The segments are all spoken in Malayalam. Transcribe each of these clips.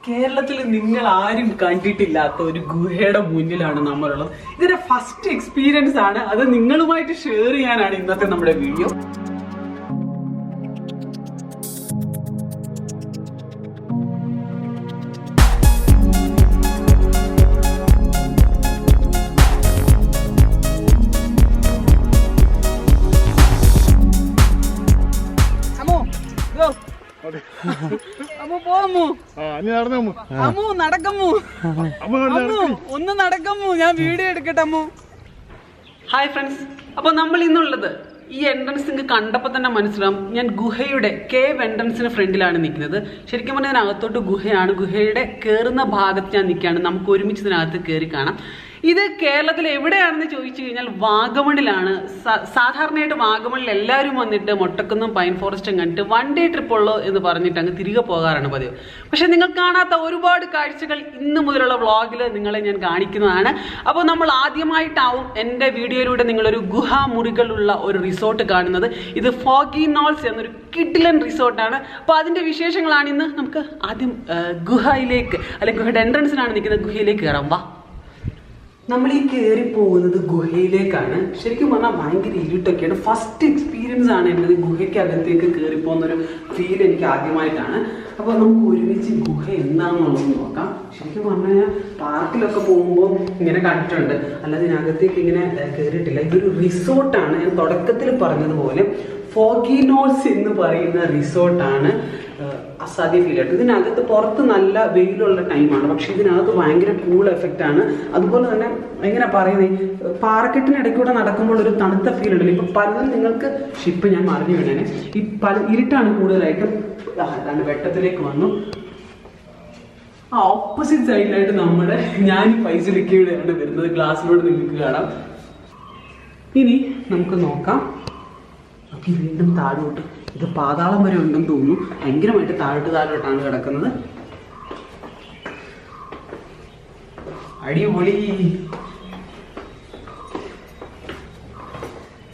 കേരളത്തിൽ നിങ്ങൾ ആരും കണ്ടിട്ടില്ലാത്ത ഒരു ഗുഹയുടെ മുന്നിലാണ് നമ്മളുള്ളത്. ഇതിന്റെ ഫസ്റ്റ് എക്സ്പീരിയൻസ് ആണ്, അത് നിങ്ങളുമായിട്ട് ഷെയർ ചെയ്യാനാണ് ഇന്നത്തെ നമ്മുടെ വീഡിയോ. ഒന്ന് നടക്കമ്മു, ഞാൻ വീഡിയോ എടുക്കട്ടെ അമ്മു. ഹായ് ഫ്രണ്ട്സ്, അപ്പൊ നമ്മൾ ഇന്നുള്ളത് ഈ എൻട്രൻസ് നിങ്ങൾക്ക് കണ്ടപ്പോൾ തന്നെ മനസ്സിലാവും, ഞാൻ ഗുഹയുടെ കേവ് എൻട്രൻസിന് ഫ്രണ്ടിലാണ് നിൽക്കുന്നത്. ശരിക്കും പറഞ്ഞാൽ അതിനകത്തോട്ട് ഗുഹയാണ്. ഗുഹയുടെ കയറുന്ന ഭാഗത്ത് ഞാൻ നിൽക്കുകയാണ്. നമുക്ക് ഒരുമിച്ച് ഇതിനകത്ത് കയറി കാണാം. ഇത് കേരളത്തിൽ എവിടെയാണെന്ന് ചോദിച്ചു കഴിഞ്ഞാൽ വാഗമണിലാണ്. സാധാരണയായിട്ട് വാഗമണിൽ എല്ലാവരും വന്നിട്ട് മൊട്ടക്കുന്നും പൈൻ ഫോറസ്റ്റും കണ്ടിട്ട് വൺ ഡേ ട്രിപ്പ് ഉള്ളൂ എന്ന് പറഞ്ഞിട്ട് അങ്ങ് തിരികെ പോകാറാണ് പതിവ്. പക്ഷെ നിങ്ങൾ കാണാത്ത ഒരുപാട് കാഴ്ചകൾ ഇന്ന് മുതലുള്ള വ്ളോഗിൽ നിങ്ങളെ ഞാൻ കാണിക്കുന്നതാണ്. അപ്പോൾ നമ്മൾ ആദ്യമായിട്ടാവും എൻ്റെ വീഡിയോയിലൂടെ നിങ്ങളൊരു ഗുഹാമുറികളുള്ള ഒരു റിസോർട്ട് കാണുന്നത്. ഇത് ഫോഗി നോൾസ് എന്നൊരു കിഡിലൻ റിസോർട്ടാണ്. അപ്പോൾ അതിൻ്റെ വിശേഷങ്ങളാണ് ഇന്ന്. നമുക്ക് ആദ്യം ഗുഹയിലേക്ക്, അല്ലെങ്കിൽ ഗുഹയുടെ എൻട്രൻസിലാണ് നിൽക്കുന്നത്, ഗുഹയിലേക്ക് കയറാം. വാ. നമ്മൾ ഈ കയറി പോകുന്നത് ഗുഹയിലേക്കാണ്. ശരിക്കും പറഞ്ഞാൽ ഭയങ്കര ഇരുട്ടൊക്കെയാണ്. ഫസ്റ്റ് എക്സ്പീരിയൻസ് ആണ് എൻ്റെ ഗുഹയ്ക്കകത്തേക്ക് കയറി പോകുന്നൊരു ഫീൽ എനിക്ക് ആദ്യമായിട്ടാണ്. അപ്പോൾ നമുക്ക് ഒരുമിച്ച് ഗുഹ എന്താണെന്നുള്ളത് നോക്കാം. ശരിക്കും പറഞ്ഞു കഴിഞ്ഞാൽ പാർക്കിലൊക്കെ പോകുമ്പോൾ ഇങ്ങനെ കണ്ടിട്ടുണ്ട്, അല്ലാതെ ഇതിനകത്തേക്ക് ഇങ്ങനെ കയറിയിട്ടില്ല. ഇതൊരു റിസോർട്ടാണ്. ഞാൻ തുടക്കത്തിൽ പറഞ്ഞതുപോലെ ഫോഗി നോൾസ് എന്ന് പറയുന്ന റിസോർട്ടാണ്. അസാധ്യ ഫീൽ ആയിട്ട് ഇതിനകത്ത് പുറത്ത് നല്ല വെയിലുള്ള ടൈമാണ്, പക്ഷെ ഇതിനകത്ത് ഭയങ്കര കൂൾ എഫക്റ്റ് ആണ്. അതുപോലെ തന്നെ എങ്ങനെ പറയുന്നത്, പാറക്കെട്ടിനിടയ്ക്കൂടെ നടക്കുമ്പോൾ ഒരു തണുത്ത ഫീൽ ഉണ്ടല്ലോ. ഇപ്പൊ പലതും നിങ്ങൾക്ക് ഷിപ്പ് ഞാൻ മറിഞ്ഞു വീണേനെ. ഈ ഇരുട്ടാണ് കൂടുതലായിട്ടും. അതാണ് വെട്ടത്തിലേക്ക് വന്നു. ആ ഓപ്പോസിറ്റ് സൈഡിലായിട്ട് നമ്മുടെ ഞാൻ ഫൈസലിക്കയുടെയാണ് വരുന്നത്. ഗ്ലാസ്സിലൂടെ നിങ്ങൾക്ക് കാണാം. ഇനി നമുക്ക് നോക്കാം. വീണ്ടും താഴോട്ട്, ഇത് പാതാളം വരെ ഉണ്ടെന്ന് തോന്നുന്നു. ഭയങ്കരമായിട്ട് താഴോട്ടാണ് കിടക്കുന്നത്. അടിപൊളി.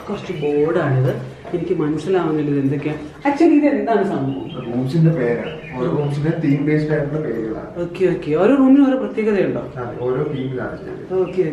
കുറച്ച് ബോർഡാണിത്, എനിക്ക് മനസ്സിലാവുന്നില്ല ഇത് എന്തൊക്കെയാ. ആക്ച്വലി ഇത് എന്താണ് സംഭവം? റൂംസിന്റെ പേരാണ്. ഓരോ റൂംസിന്റെ തീം ബേസ്ഡ് ആയിട്ടുള്ള പേരുകളാണ്. ഓക്കെ. ഓരോ റൂമിനും ഓരോ പ്രത്യേകതയുണ്ടോ? ഓരോ തീമിലാണ്. ഓക്കെ.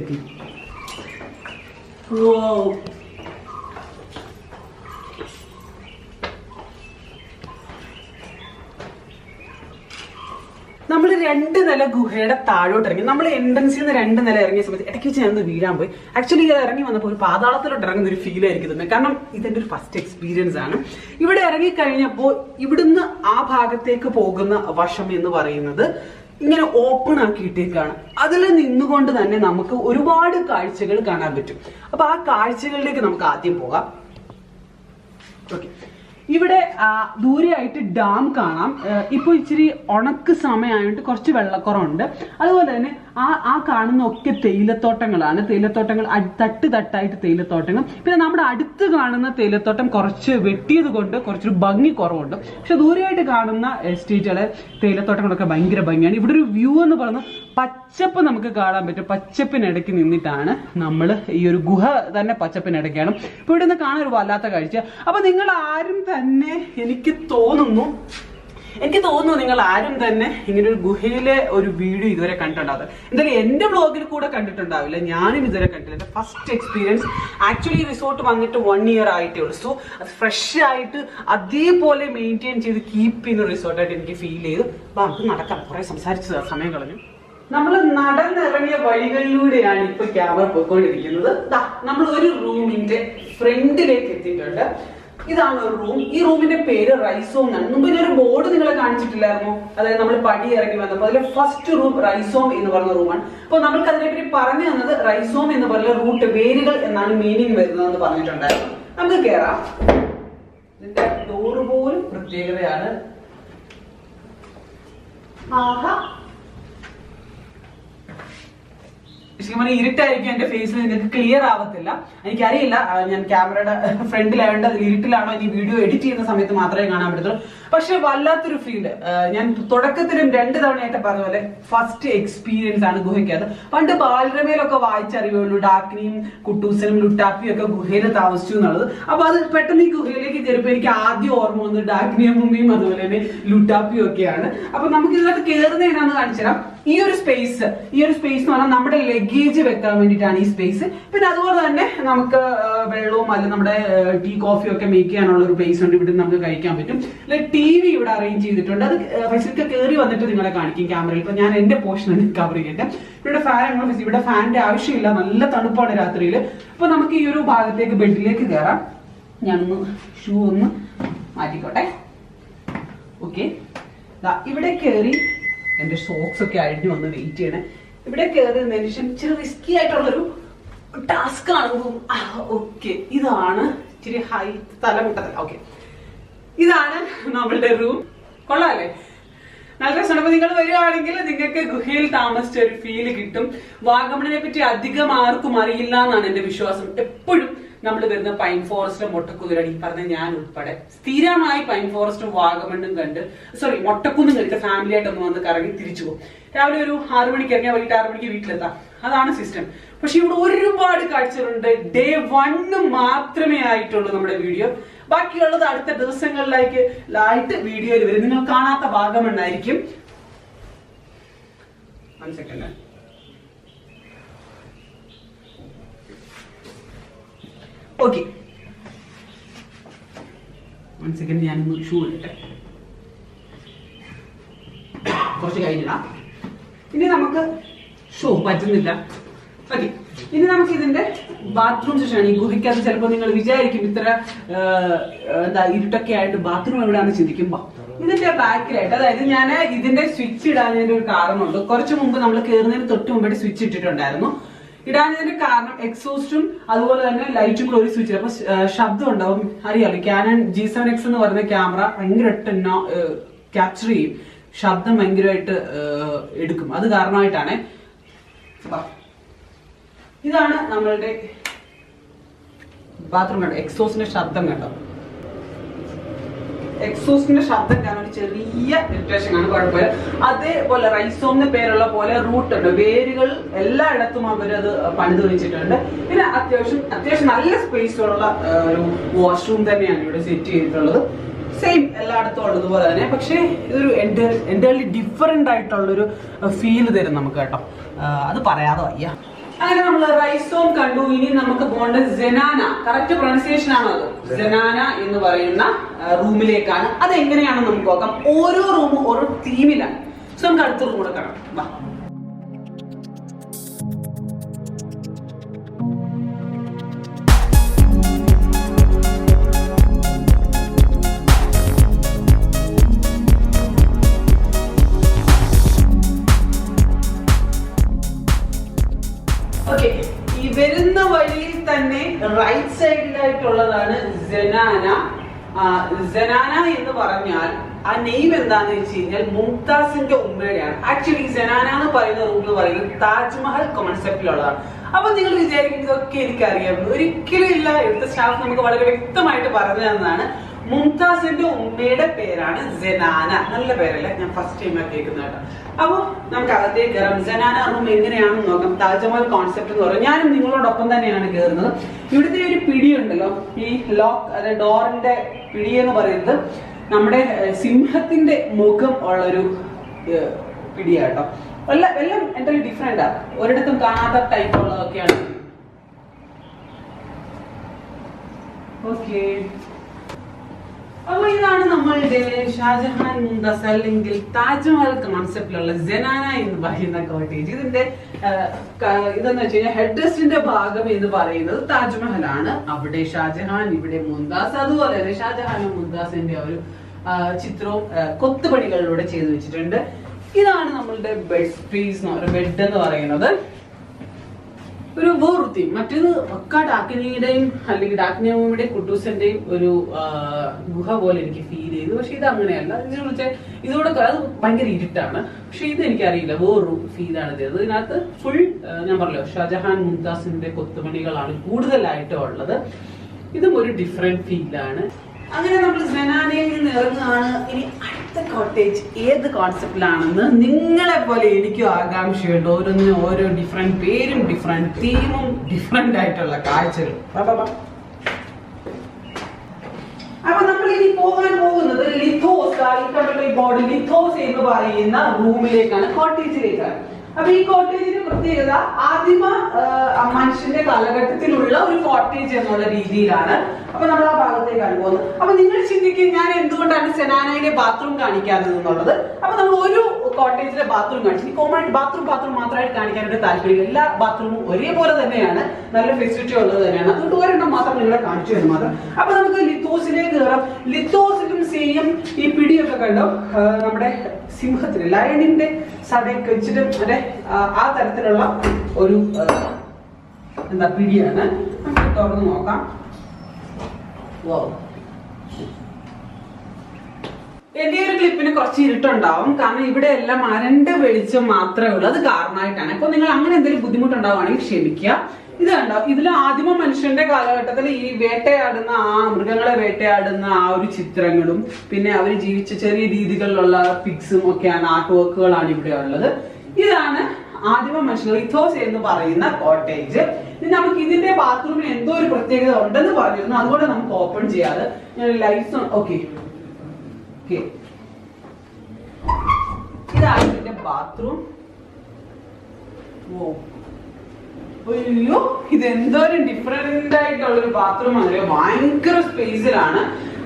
നമ്മൾ 2 നില ഗുഹയുടെ താഴോട്ട് ഇറങ്ങി. നമ്മൾ എൻട്രൻസിൽ നിന്ന് 2 നില ഇറങ്ങിയ സമയത്ത് ഇടയ്ക്ക് വെച്ച് ഞാൻ വീഴാൻ പോയി. ആക്ച്വലി ഇത് ഇറങ്ങി വന്നപ്പോൾ ഒരു പാതാളത്തിലോട്ട് ഇറങ്ങുന്ന ഒരു ഫീൽ ആയിരിക്കും തന്നെ. കാരണം ഇതെന്റെ ഒരു ഫസ്റ്റ് എക്സ്പീരിയൻസ് ആണ്. ഇവിടെ ഇറങ്ങി കഴിഞ്ഞപ്പോൾ ഇവിടുന്ന് ആ ഭാഗത്തേക്ക് പോകുന്ന വശം എന്ന് പറയുന്നത് ഇങ്ങനെ ഓപ്പൺ ആക്കിയിട്ടേക്കാണ്. അതിൽ നിന്നുകൊണ്ട് തന്നെ നമുക്ക് ഒരുപാട് കാഴ്ചകൾ കാണാൻ പറ്റും. അപ്പൊ ആ കാഴ്ചകളിലേക്ക് നമുക്ക് ആദ്യം പോകാം. ഓക്കെ. ഇവിടെ ദൂരെയായിട്ട് ഡാം കാണാം. ഇപ്പൊ ഇച്ചിരി ഉണക്ക് സമയമായിട്ട് കുറച്ച് വെള്ളക്കുറവുണ്ട്. അതുപോലെ തന്നെ ആ കാണുന്ന ഒക്കെ തേയിലത്തോട്ടങ്ങളാണ്. തേയിലത്തോട്ടങ്ങൾ തട്ടായിട്ട് തേയിലത്തോട്ടങ്ങൾ. പിന്നെ നമ്മുടെ അടുത്ത് കാണുന്ന തേയിലത്തോട്ടം കുറച്ച് വെട്ടിയത് കൊണ്ട് കുറച്ചൊരു ഭംഗി കുറവുണ്ട്. പക്ഷെ ദൂരെയായിട്ട് കാണുന്ന എസ്റ്റേറ്റുകളെ തേയിലത്തോട്ടങ്ങളൊക്കെ ഭയങ്കര ഭംഗിയാണ്. ഇവിടെ ഒരു വ്യൂ എന്ന് പറയുന്നത് പച്ചപ്പ് നമുക്ക് കാണാൻ പറ്റും. പച്ചപ്പിനിടയ്ക്ക് നിന്നിട്ടാണ് നമ്മൾ ഈ ഒരു ഗുഹ തന്നെ പച്ചപ്പിനിടയ്ക്കാണ്. ഇപ്പൊ ഇവിടെ നിന്ന് കാണാൻ ഒരു വല്ലാത്ത കാഴ്ച. അപ്പൊ നിങ്ങൾ ആരും തന്നെ എനിക്ക് തോന്നുന്നു നിങ്ങൾ ആരും തന്നെ ഇങ്ങനെ ഒരു ഗുഹയിലെ ഒരു വീഡിയോ ഇതുവരെ കണ്ടിട്ടുണ്ടാവില്ല. എന്തായാലും എന്റെ ബ്ലോഗിൽ കൂടെ കണ്ടിട്ടുണ്ടാവില്ല. ഞാനും ഇതുവരെ കണ്ടില്ല. എന്റെ ഫസ്റ്റ് എക്സ്പീരിയൻസ്. ആക്ച്വലി റിസോർട്ട് വന്നിട്ട് 1 ഇയർ ആയിട്ടേ ഉള്ളൂ. സോ അത് ഫ്രഷ് ആയിട്ട് അതേപോലെ മെയിൻറ്റെയിൻ ചെയ്ത് കീപ്പ് ചെയ്യുന്ന റിസോർട്ടായിട്ട് എനിക്ക് ഫീൽ ചെയ്തു. അപ്പൊ നമുക്ക് നടക്കാം. കുറെ സംസാരിച്ചത് സമയം കളഞ്ഞു. നമ്മൾ നടന്നിറങ്ങിയ വഴികളിലൂടെയാണ് ഇപ്പൊ ക്യാമറ പോയിക്കൊണ്ടിരിക്കുന്നത്. നമ്മൾ ഒരു റൂമിന്റെ ഫ്രണ്ടിലേക്ക് എത്തിയിട്ടുണ്ട്. ഇതാണ് ഒരു റൂം. ഈ റൂമിന്റെ പേര് റൈസോം എന്നാണ്. മുമ്പ് ഞാനൊരു ബോർഡ് നിങ്ങളെ കാണിച്ചിട്ടില്ലായിരുന്നു. അതായത് നമ്മൾ പടി ഇറങ്ങി വന്നപ്പോൾ അതിലെ ഫസ്റ്റ് റൂം റൈസോം എന്ന് പറഞ്ഞ റൂമാണ്. അപ്പൊ നമ്മൾക്ക് അതിനെപ്പറ്റി പറഞ്ഞു തന്നത് റൈസോം എന്ന് പറഞ്ഞ റൂട്ട് വേരുകൾ എന്നാണ് മീനിങ് വരുന്നതെന്ന് പറഞ്ഞിട്ടുണ്ടായിരുന്നു. നമുക്ക് കേറാം. ഇതിന്റെ ഡോറ് പോലും പ്രത്യേകതയാണ്. ആഹാ, ഇരുട്ടായിരിക്കും എന്റെ ഫേസിൽ, നിങ്ങൾക്ക് ക്ലിയർ ആവത്തില്ല. എനിക്കറിയില്ല, ഞാൻ ക്യാമറയുടെ ഫ്രണ്ടിലായതുകൊണ്ട് അതിൽ ഇരുട്ടിലാണോ ഇനി വീഡിയോ എഡിറ്റ് ചെയ്യുന്ന സമയത്ത് മാത്രമേ കാണാൻ പറ്റത്തുള്ളൂ. പക്ഷെ വല്ലാത്തൊരു ഫീല്. ഞാൻ തുടക്കത്തിലും 2 തവണയായിട്ട് പറഞ്ഞ പോലെ ഫസ്റ്റ് എക്സ്പീരിയൻസ് ആണ് ഗുഹയ്ക്കകത്ത്. പണ്ട് ബാലരമയിലൊക്കെ വായിച്ചറിയുള്ളൂ ഡാക്നിയും കുട്ടൂസനും ലുട്ടാപ്പിയും ഒക്കെ ഗുഹയിൽ താമസിച്ചു എന്നുള്ളത്. അപ്പൊ അത് പെട്ടെന്ന് ഈ ഗുഹയിലേക്ക് കയറിയപ്പോ എനിക്ക് ആദ്യം ഓർമ്മ വന്നത് ഡാക്നിയമ്മയും അതുപോലെ തന്നെ ലുട്ടാപ്പിയും ഒക്കെയാണ്. അപ്പൊ നമുക്ക് ഇതിനകത്ത് കയറുന്ന എങ്ങനെയാണെന്ന് കാണിച്ചു തരാം. ഈ ഒരു സ്പേസ് എന്ന് പറഞ്ഞാൽ നമ്മുടെ ലഗേജ് വെക്കാൻ വേണ്ടിയിട്ടാണ് ഈ സ്പേസ്. പിന്നെ അതുപോലെ തന്നെ നമുക്ക് വെള്ളവും അല്ല നമ്മുടെ ടീ കോഫിയും ഒക്കെ മേക്ക് ചെയ്യാനുള്ള ഒരു പ്ലേസ് ഉണ്ട്. ഇവിടെ നമുക്ക് കഴിക്കാൻ പറ്റും. TV ഇവിടെ അറേഞ്ച് ചെയ്തിട്ടുണ്ട്. അത് ഫെസിലിറ്റി കയറി വന്നിട്ട് നിങ്ങളെ കാണിക്കും ക്യാമറയിൽ. ഇപ്പൊ ഞാൻ എന്റെ പോർഷൻ കവർ ചെയ്യട്ടെ. ഇവിടെ ഫാൻ, ഇവിടെ ഫാനിന്റെ ആവശ്യമില്ല, നല്ല തണുപ്പാണ് രാത്രിയിൽ. അപ്പൊ നമുക്ക് ഈ ഒരു ഭാഗത്തേക്ക് ബെഡിലേക്ക് കയറാം. ഞാനൊന്ന് ഷൂ ഒന്ന് മാറ്റിക്കോട്ടെ. ഓക്കെ, ഇവിടെ കയറി എന്റെ സോക്സ് ഒക്കെ അഴിഞ്ഞു വന്ന് വെയിറ്റ് ചെയ്യണേ. ഇവിടെ കയറി മനുഷ്യൻ ഇച്ചിരി റിസ്കി ആയിട്ടുള്ളൊരു ടാസ്ക് ആണ്. ഓക്കെ, ഇതാണ് ഇച്ചിരി ഹൈ തലമുട്ടതല്ല. ഓക്കെ, ഇതാണ് നമ്മളുടെ റൂം. കൊള്ളാല്ലേ? നല്ല രസമാണ്. അപ്പൊ നിങ്ങൾ വരികയാണെങ്കിൽ നിങ്ങൾക്ക് ഗുഹയിൽ താമസിച്ച ഒരു ഫീല് കിട്ടും. വാഗമണിനെ പറ്റി അധികം ആർക്കും അറിയില്ല എന്നാണ് എന്റെ വിശ്വാസം. എപ്പോഴും നമ്മൾ വരുന്ന പൈൻ ഫോറസ്റ്റും മൊട്ടക്കുതിരാണ്. ഈ പറഞ്ഞ ഞാൻ ഉൾപ്പെടെ സ്ഥിരമായി പൈൻ ഫോറസ്റ്റും വാഗമണ്ണും മൊട്ടക്കുന്നും കണ്ടിട്ട് ഫാമിലി ആയിട്ടൊന്ന് വന്ന് കറങ്ങി തിരിച്ചു പോകും. രാവിലെ ഒരു 6 മണിക്ക് ഇറങ്ങിയാൽ വൈകിട്ട് 6 മണിക്ക് വീട്ടിലെത്താം. അതാണ് സിസ്റ്റം. പക്ഷെ ഇവിടെ ഒരുപാട് കാഴ്ചകളുണ്ട്. Day 1 മാത്രമേ ആയിട്ടുള്ളൂ നമ്മുടെ വീഡിയോ. ബാക്കിയുള്ളത് അടുത്ത ദിവസങ്ങളിലായിട്ട് വീഡിയോയിൽ വരും. നിങ്ങൾ കാണാത്ത വാഗമണ്ണായിരിക്കും. 1 സെക്കൻഡ്. ഓക്കെ, 1 സെക്കൻഡ്, ഞാനൊന്ന് ഷൂ ഇട്ടെ. കുറച്ച് കഴിഞ്ഞിടാം. ഇനി നമുക്ക് പറ്റുന്നില്ല. ഓക്കെ, ഇനി നമുക്ക് ഇതിന്റെ ബാത്റൂം സെക്ഷനാണ്. ഈ ഗുഹയ്ക്കകത്ത് ചിലപ്പോൾ നിങ്ങൾ വിചാരിക്കും ഇത്ര ഇരുട്ടൊക്കെ ആയിട്ട് ബാത്റൂം എവിടെയാണെന്ന് ചിന്തിക്കുമ്പോ ഇതിന്റെ ബാക്കിലായിട്ട്, അതായത് ഞാൻ ഇതിന്റെ സ്വിച്ച് ഇടാനതിന്റെ ഒരു കാരണമുണ്ട്. കുറച്ചു മുമ്പ് നമ്മൾ കയറുന്നതിന് തൊട്ട് മുമ്പായിട്ട് സ്വിച്ച് ഇട്ടിട്ടുണ്ടായിരുന്നു. ഇടാനതിന്റെ കാരണം എക്സോസ്റ്റും അതുപോലെ തന്നെ ലൈറ്റും കൂടെ ഒരു സ്വിച്ച്. അപ്പൊ ശബ്ദം ഉണ്ടാവും. അറിയാലോ, Canon G7X എന്ന് പറയുന്ന ക്യാമറ ഭയങ്കരമായിട്ട് ക്യാപ്ചർ ചെയ്യും, ശബ്ദം ഭയങ്കരമായിട്ട് എടുക്കും. അത് കാരണമായിട്ടാണ്. ഇതാണ് നമ്മളുടെ ബാത്റൂം. കണ്ടോ എക്സോസ്റ്റിന്റെ ശബ്ദം? കണ്ടോ എക്സോസ്റ്റിന്റെ ശബ്ദം കാരണം ഒരു ചെറിയ ഇറിറ്റേഷൻ ആണ്, കുഴപ്പമില്ല. അതേപോലെ റൈസോം എന്ന പേരുള്ള പോലെ റൂട്ട് ഉണ്ട്, വേരുകൾ എല്ലായിടത്തും അവരത് പണിത് വെച്ചിട്ടുണ്ട്. പിന്നെ അത്യാവശ്യം നല്ല സ്പേസ് ഉള്ള ഒരു വാഷ്റൂം തന്നെയാണ് ഇവിടെ സെറ്റ് ചെയ്തിട്ടുള്ളത്. സെയിം എല്ലായിടത്തും ഉള്ളതുപോലെ തന്നെ. പക്ഷേ ഇതൊരു എൻ്റയർലി ഡിഫറെന്റ് ആയിട്ടുള്ളൊരു ഫീല് തരും നമുക്ക് കേട്ടോ. അത് പറയാതെ വയ്യ. അങ്ങനെ നമ്മൾ റൈസോം കണ്ടു. ഇനി നമുക്ക് പോകേണ്ടത് സെനാന. കറക്റ്റ് പ്രൊണൗൺസിയേഷൻ ആണോ അത്? സെനാന എന്ന് പറയുന്ന റൂമിലേക്കാണ്. അത് എങ്ങനെയാണെന്ന് നമുക്ക് നോക്കാം. ഓരോ റൂമും ഓരോ തീമിലാണ്. സോ നമുക്ക് അടുത്ത റൂം കൂടെ കാണാം. വാ. ഈ വരുന്ന വഴിയിൽ തന്നെ റൈറ്റ് സൈഡിലായിട്ടുള്ളതാണ് സെനാന. സെനാന എന്ന് പറഞ്ഞാൽ ആ നെയിം എന്താന്ന് വെച്ച് കഴിഞ്ഞാൽ മുംതാസിന്റെ ഉമ്മയുടെയാണ്. ആക്ച്വലി സെനാന എന്ന് പറയുന്ന റൂം എന്ന് പറയുന്നത് താജ്മഹൽ കോൺസെപ്റ്റിലുള്ളതാണ്. അപ്പൊ നിങ്ങൾ വിചാരിക്കും ഇതൊക്കെ എനിക്കറിയാം. ഒരിക്കലും ഇല്ല. ഇവിടുത്തെ സ്റ്റാഫ് നമുക്ക് വളരെ വ്യക്തമായിട്ട് പറഞ്ഞു തന്നതാണ്. മുംതാസിന്റെ ഉമ്മയുടെ പേരാണ് സെനാന. നല്ല പേരല്ലേ? ഞാൻ ഫസ്റ്റ് ടൈം കേൾക്കുന്ന കേട്ടോ. അപ്പൊ നമുക്ക് അകത്തേക്ക് കയറാം. സെനാന റൂം എങ്ങനെയാണെന്ന് നോക്കാം. താജ്മഹൽ കോൺസെപ്റ്റ് എന്ന് പറയുന്നത് ഞാനും നിങ്ങളോടൊപ്പം തന്നെയാണ് കയറുന്നത്. ഇവിടുത്തെ ഒരു പിടി ഉണ്ടല്ലോ, ഈ ലോക്ക്, അതായത് ഡോറിന്റെ പിടി എന്ന് പറയുന്നത് നമ്മുടെ സിംഹത്തിന്റെ മുഖം ഉള്ളൊരു പിടിയാട്ടോ. എല്ലാം എന്റെ ഡിഫറെന്റ് ആണ്. ഒരിടത്തും കാണാത്ത ടൈപ്പ് ഉള്ളതൊക്കെയാണ്. ഓക്കെ, അപ്പൊ ഇതാണ് നമ്മളുടെ ഷാജഹാൻ മുംതാസ് അല്ലെങ്കിൽ താജ്മഹൽ കോൺസെപ്റ്റിലുള്ള സെനാന എന്ന് പറയുന്ന കോട്ടേജ്. ഇതിന്റെ ഇതെന്ന് വെച്ച് കഴിഞ്ഞാൽ ഹെഡ് റെസ്റ്റിന്റെ ഭാഗം എന്ന് പറയുന്നത് താജ്മഹൽ ആണ്. അവിടെ ഷാജഹാൻ, ഇവിടെ മുംതാസ്. അതുപോലെ തന്നെ ഷാജഹാനും മുംതാസിന്റെ ഒരു ചിത്രവും കൊത്തുപണികളിലൂടെ ചെയ്തു വെച്ചിട്ടുണ്ട്. ഇതാണ് നമ്മളുടെ ബെഡ് സ്പേസ്, ബെഡ് എന്ന് പറയുന്നത്. ഒരു വേർത്തി. മറ്റേത് ഒക്കെ ഡാക്കിനിയുടെയും അല്ലെങ്കിൽ ഡാക്കിനിയുടെയും കുട്ടൂസന്റെയും ഒരു ഗുഹ പോലെ എനിക്ക് ഫീൽ ചെയ്തു. പക്ഷെ ഇത് അങ്ങനെയല്ല. ഇതോടെ അത് ഭയങ്കര ഇരുട്ടാണ്. പക്ഷെ ഇത് എനിക്കറിയില്ല, വേറൊരു ഫീലാണ് ഇത്. ഇതിനകത്ത് ഫുൾ ഞാൻ പറഞ്ഞല്ലോ ഷാജഹാൻ മുംതാസിന്റെ കൊത്തുപണികളാണ് കൂടുതലായിട്ടും ഉള്ളത്. ഇതും ഒരു ഡിഫറെന്റ് ഫീലാണ്. അങ്ങനെ നമ്മൾ സെനാനയിൽ നിന്ന് ഇറങ്ങുകയാണ്. ഇനി അടുത്ത കോട്ടേജ് ഏത് കോൺസെപ്റ്റിലാണെന്ന് നിങ്ങളെ പോലെ എനിക്കും ആകാംക്ഷയുണ്ട്. ഓരോന്നിനും ഓരോ ഡിഫറെന്റ് പേരും ഡിഫറെന്റ് തീമും ഡിഫറെന്റ് ആയിട്ടുള്ള കാഴ്ചകളും. അപ്പൊ നമ്മൾ ഇനി പോകാൻ പോകുന്നത് ലിത്തോസ്, ഈ ബോർഡ് ലിത്തോസ് എന്ന് പറയുന്ന റൂമിലേക്കാണ്, കോട്ടേജിലേക്കാണ്. അപ്പൊ ഈ കോട്ടേജിന്റെ പ്രത്യേകത ആദിമ മനുഷ്യന്റെ കാലഘട്ടത്തിലുള്ള ഒരു കോട്ടേജ് എന്നുള്ള രീതിയിലാണ്. അപ്പൊ നമ്മൾ ആ ഭാഗത്തേക്കാണ് പോകുന്നത്. അപ്പൊ നിങ്ങൾ ചിന്തിക്കും ഞാൻ എന്തുകൊണ്ടാണ് സെനാനയിലെ ബാത്റൂം കാണിക്കാത്തത് എന്നുള്ളത്. അപ്പൊ നമ്മൾ ഒരു കോട്ടേജിലെ ബാത്റൂം കാണിച്ചു. കോമൺ ആയിട്ട് ബാത്റൂം മാത്രമായിട്ട് കാണിക്കാനായിട്ട് താല്പര്യം. എല്ലാ ബാത്റൂമും ഒരേപോലെ തന്നെയാണ്, നല്ല ഫെസിലിറ്റി ഉള്ളത് തന്നെയാണ്. അതുകൊണ്ട് ഒരെണ്ണം മാത്രം നിങ്ങളെ കാണിച്ചു എന്ന് മാത്രം. അപ്പൊ നമുക്ക് ലിത്തോസിലേക്ക് കയറാം. ലിത്തോസിലും സെയിം ഈ പിടിയൊക്കെ കണ്ടോ, നമ്മുടെ സിംഹത്തിന് ലയണിന്റെ സടയൊക്കെ വെച്ചിട്ട് മറ്റേ ആ തരത്തിലുള്ള ഒരു എന്താ പിടിയാണ്. നമുക്ക് തുറന്ന് നോക്കാം. എന്റെ ഒരു ക്ലിപ്പിന് കുറച്ച് ഇരുട്ടുണ്ടാവും, കാരണം ഇവിടെ എല്ലാം മരന്റെ വെളിച്ചം മാത്രമേ ഉള്ളൂ. അത് കാരണമായിട്ടാണ്. അപ്പൊ നിങ്ങൾ അങ്ങനെ എന്തെങ്കിലും ബുദ്ധിമുട്ടുണ്ടാവുകയാണെങ്കിൽ ക്ഷമിക്കുക. ഇത് കണ്ടോ, ഇതിൽ ആദിമ മനുഷ്യന്റെ കാലഘട്ടത്തിൽ ഈ വേട്ടയാടുന്ന മൃഗങ്ങളെ വേട്ടയാടുന്ന ആ ഒരു ചിത്രങ്ങളും പിന്നെ അവർ ജീവിച്ച ചെറിയ രീതികളിലുള്ള പിക്സും ഒക്കെയാണ്, ആർട്ട് വർക്കുകളാണ് ഇവിടെ ഉള്ളത്. ഇതാണ് ആദിമ മനുഷ്യർ ലിത്തോസ് എന്ന് പറയുന്ന കോട്ടേജ്. നമുക്ക് ഇതിന്റെ ബാത്റൂമിൽ എന്തോ ഒരു പ്രത്യേകത ഉണ്ടെന്ന് പറഞ്ഞിരുന്നു, അതുകൊണ്ട് നമുക്ക് ഓപ്പൺ ചെയ്യാതെ ലൈറ്റ്സ് ഓക്കെ. ഇതാണ് ഇതിന്റെ ബാത്റൂം. അയ്യോ, ഇത് എന്തോരം ഡിഫറെന്റ് ആയിട്ടുള്ള ഒരു ബാത്റൂം ആണ്, ഭയങ്കര സ്പേസിലാണ്.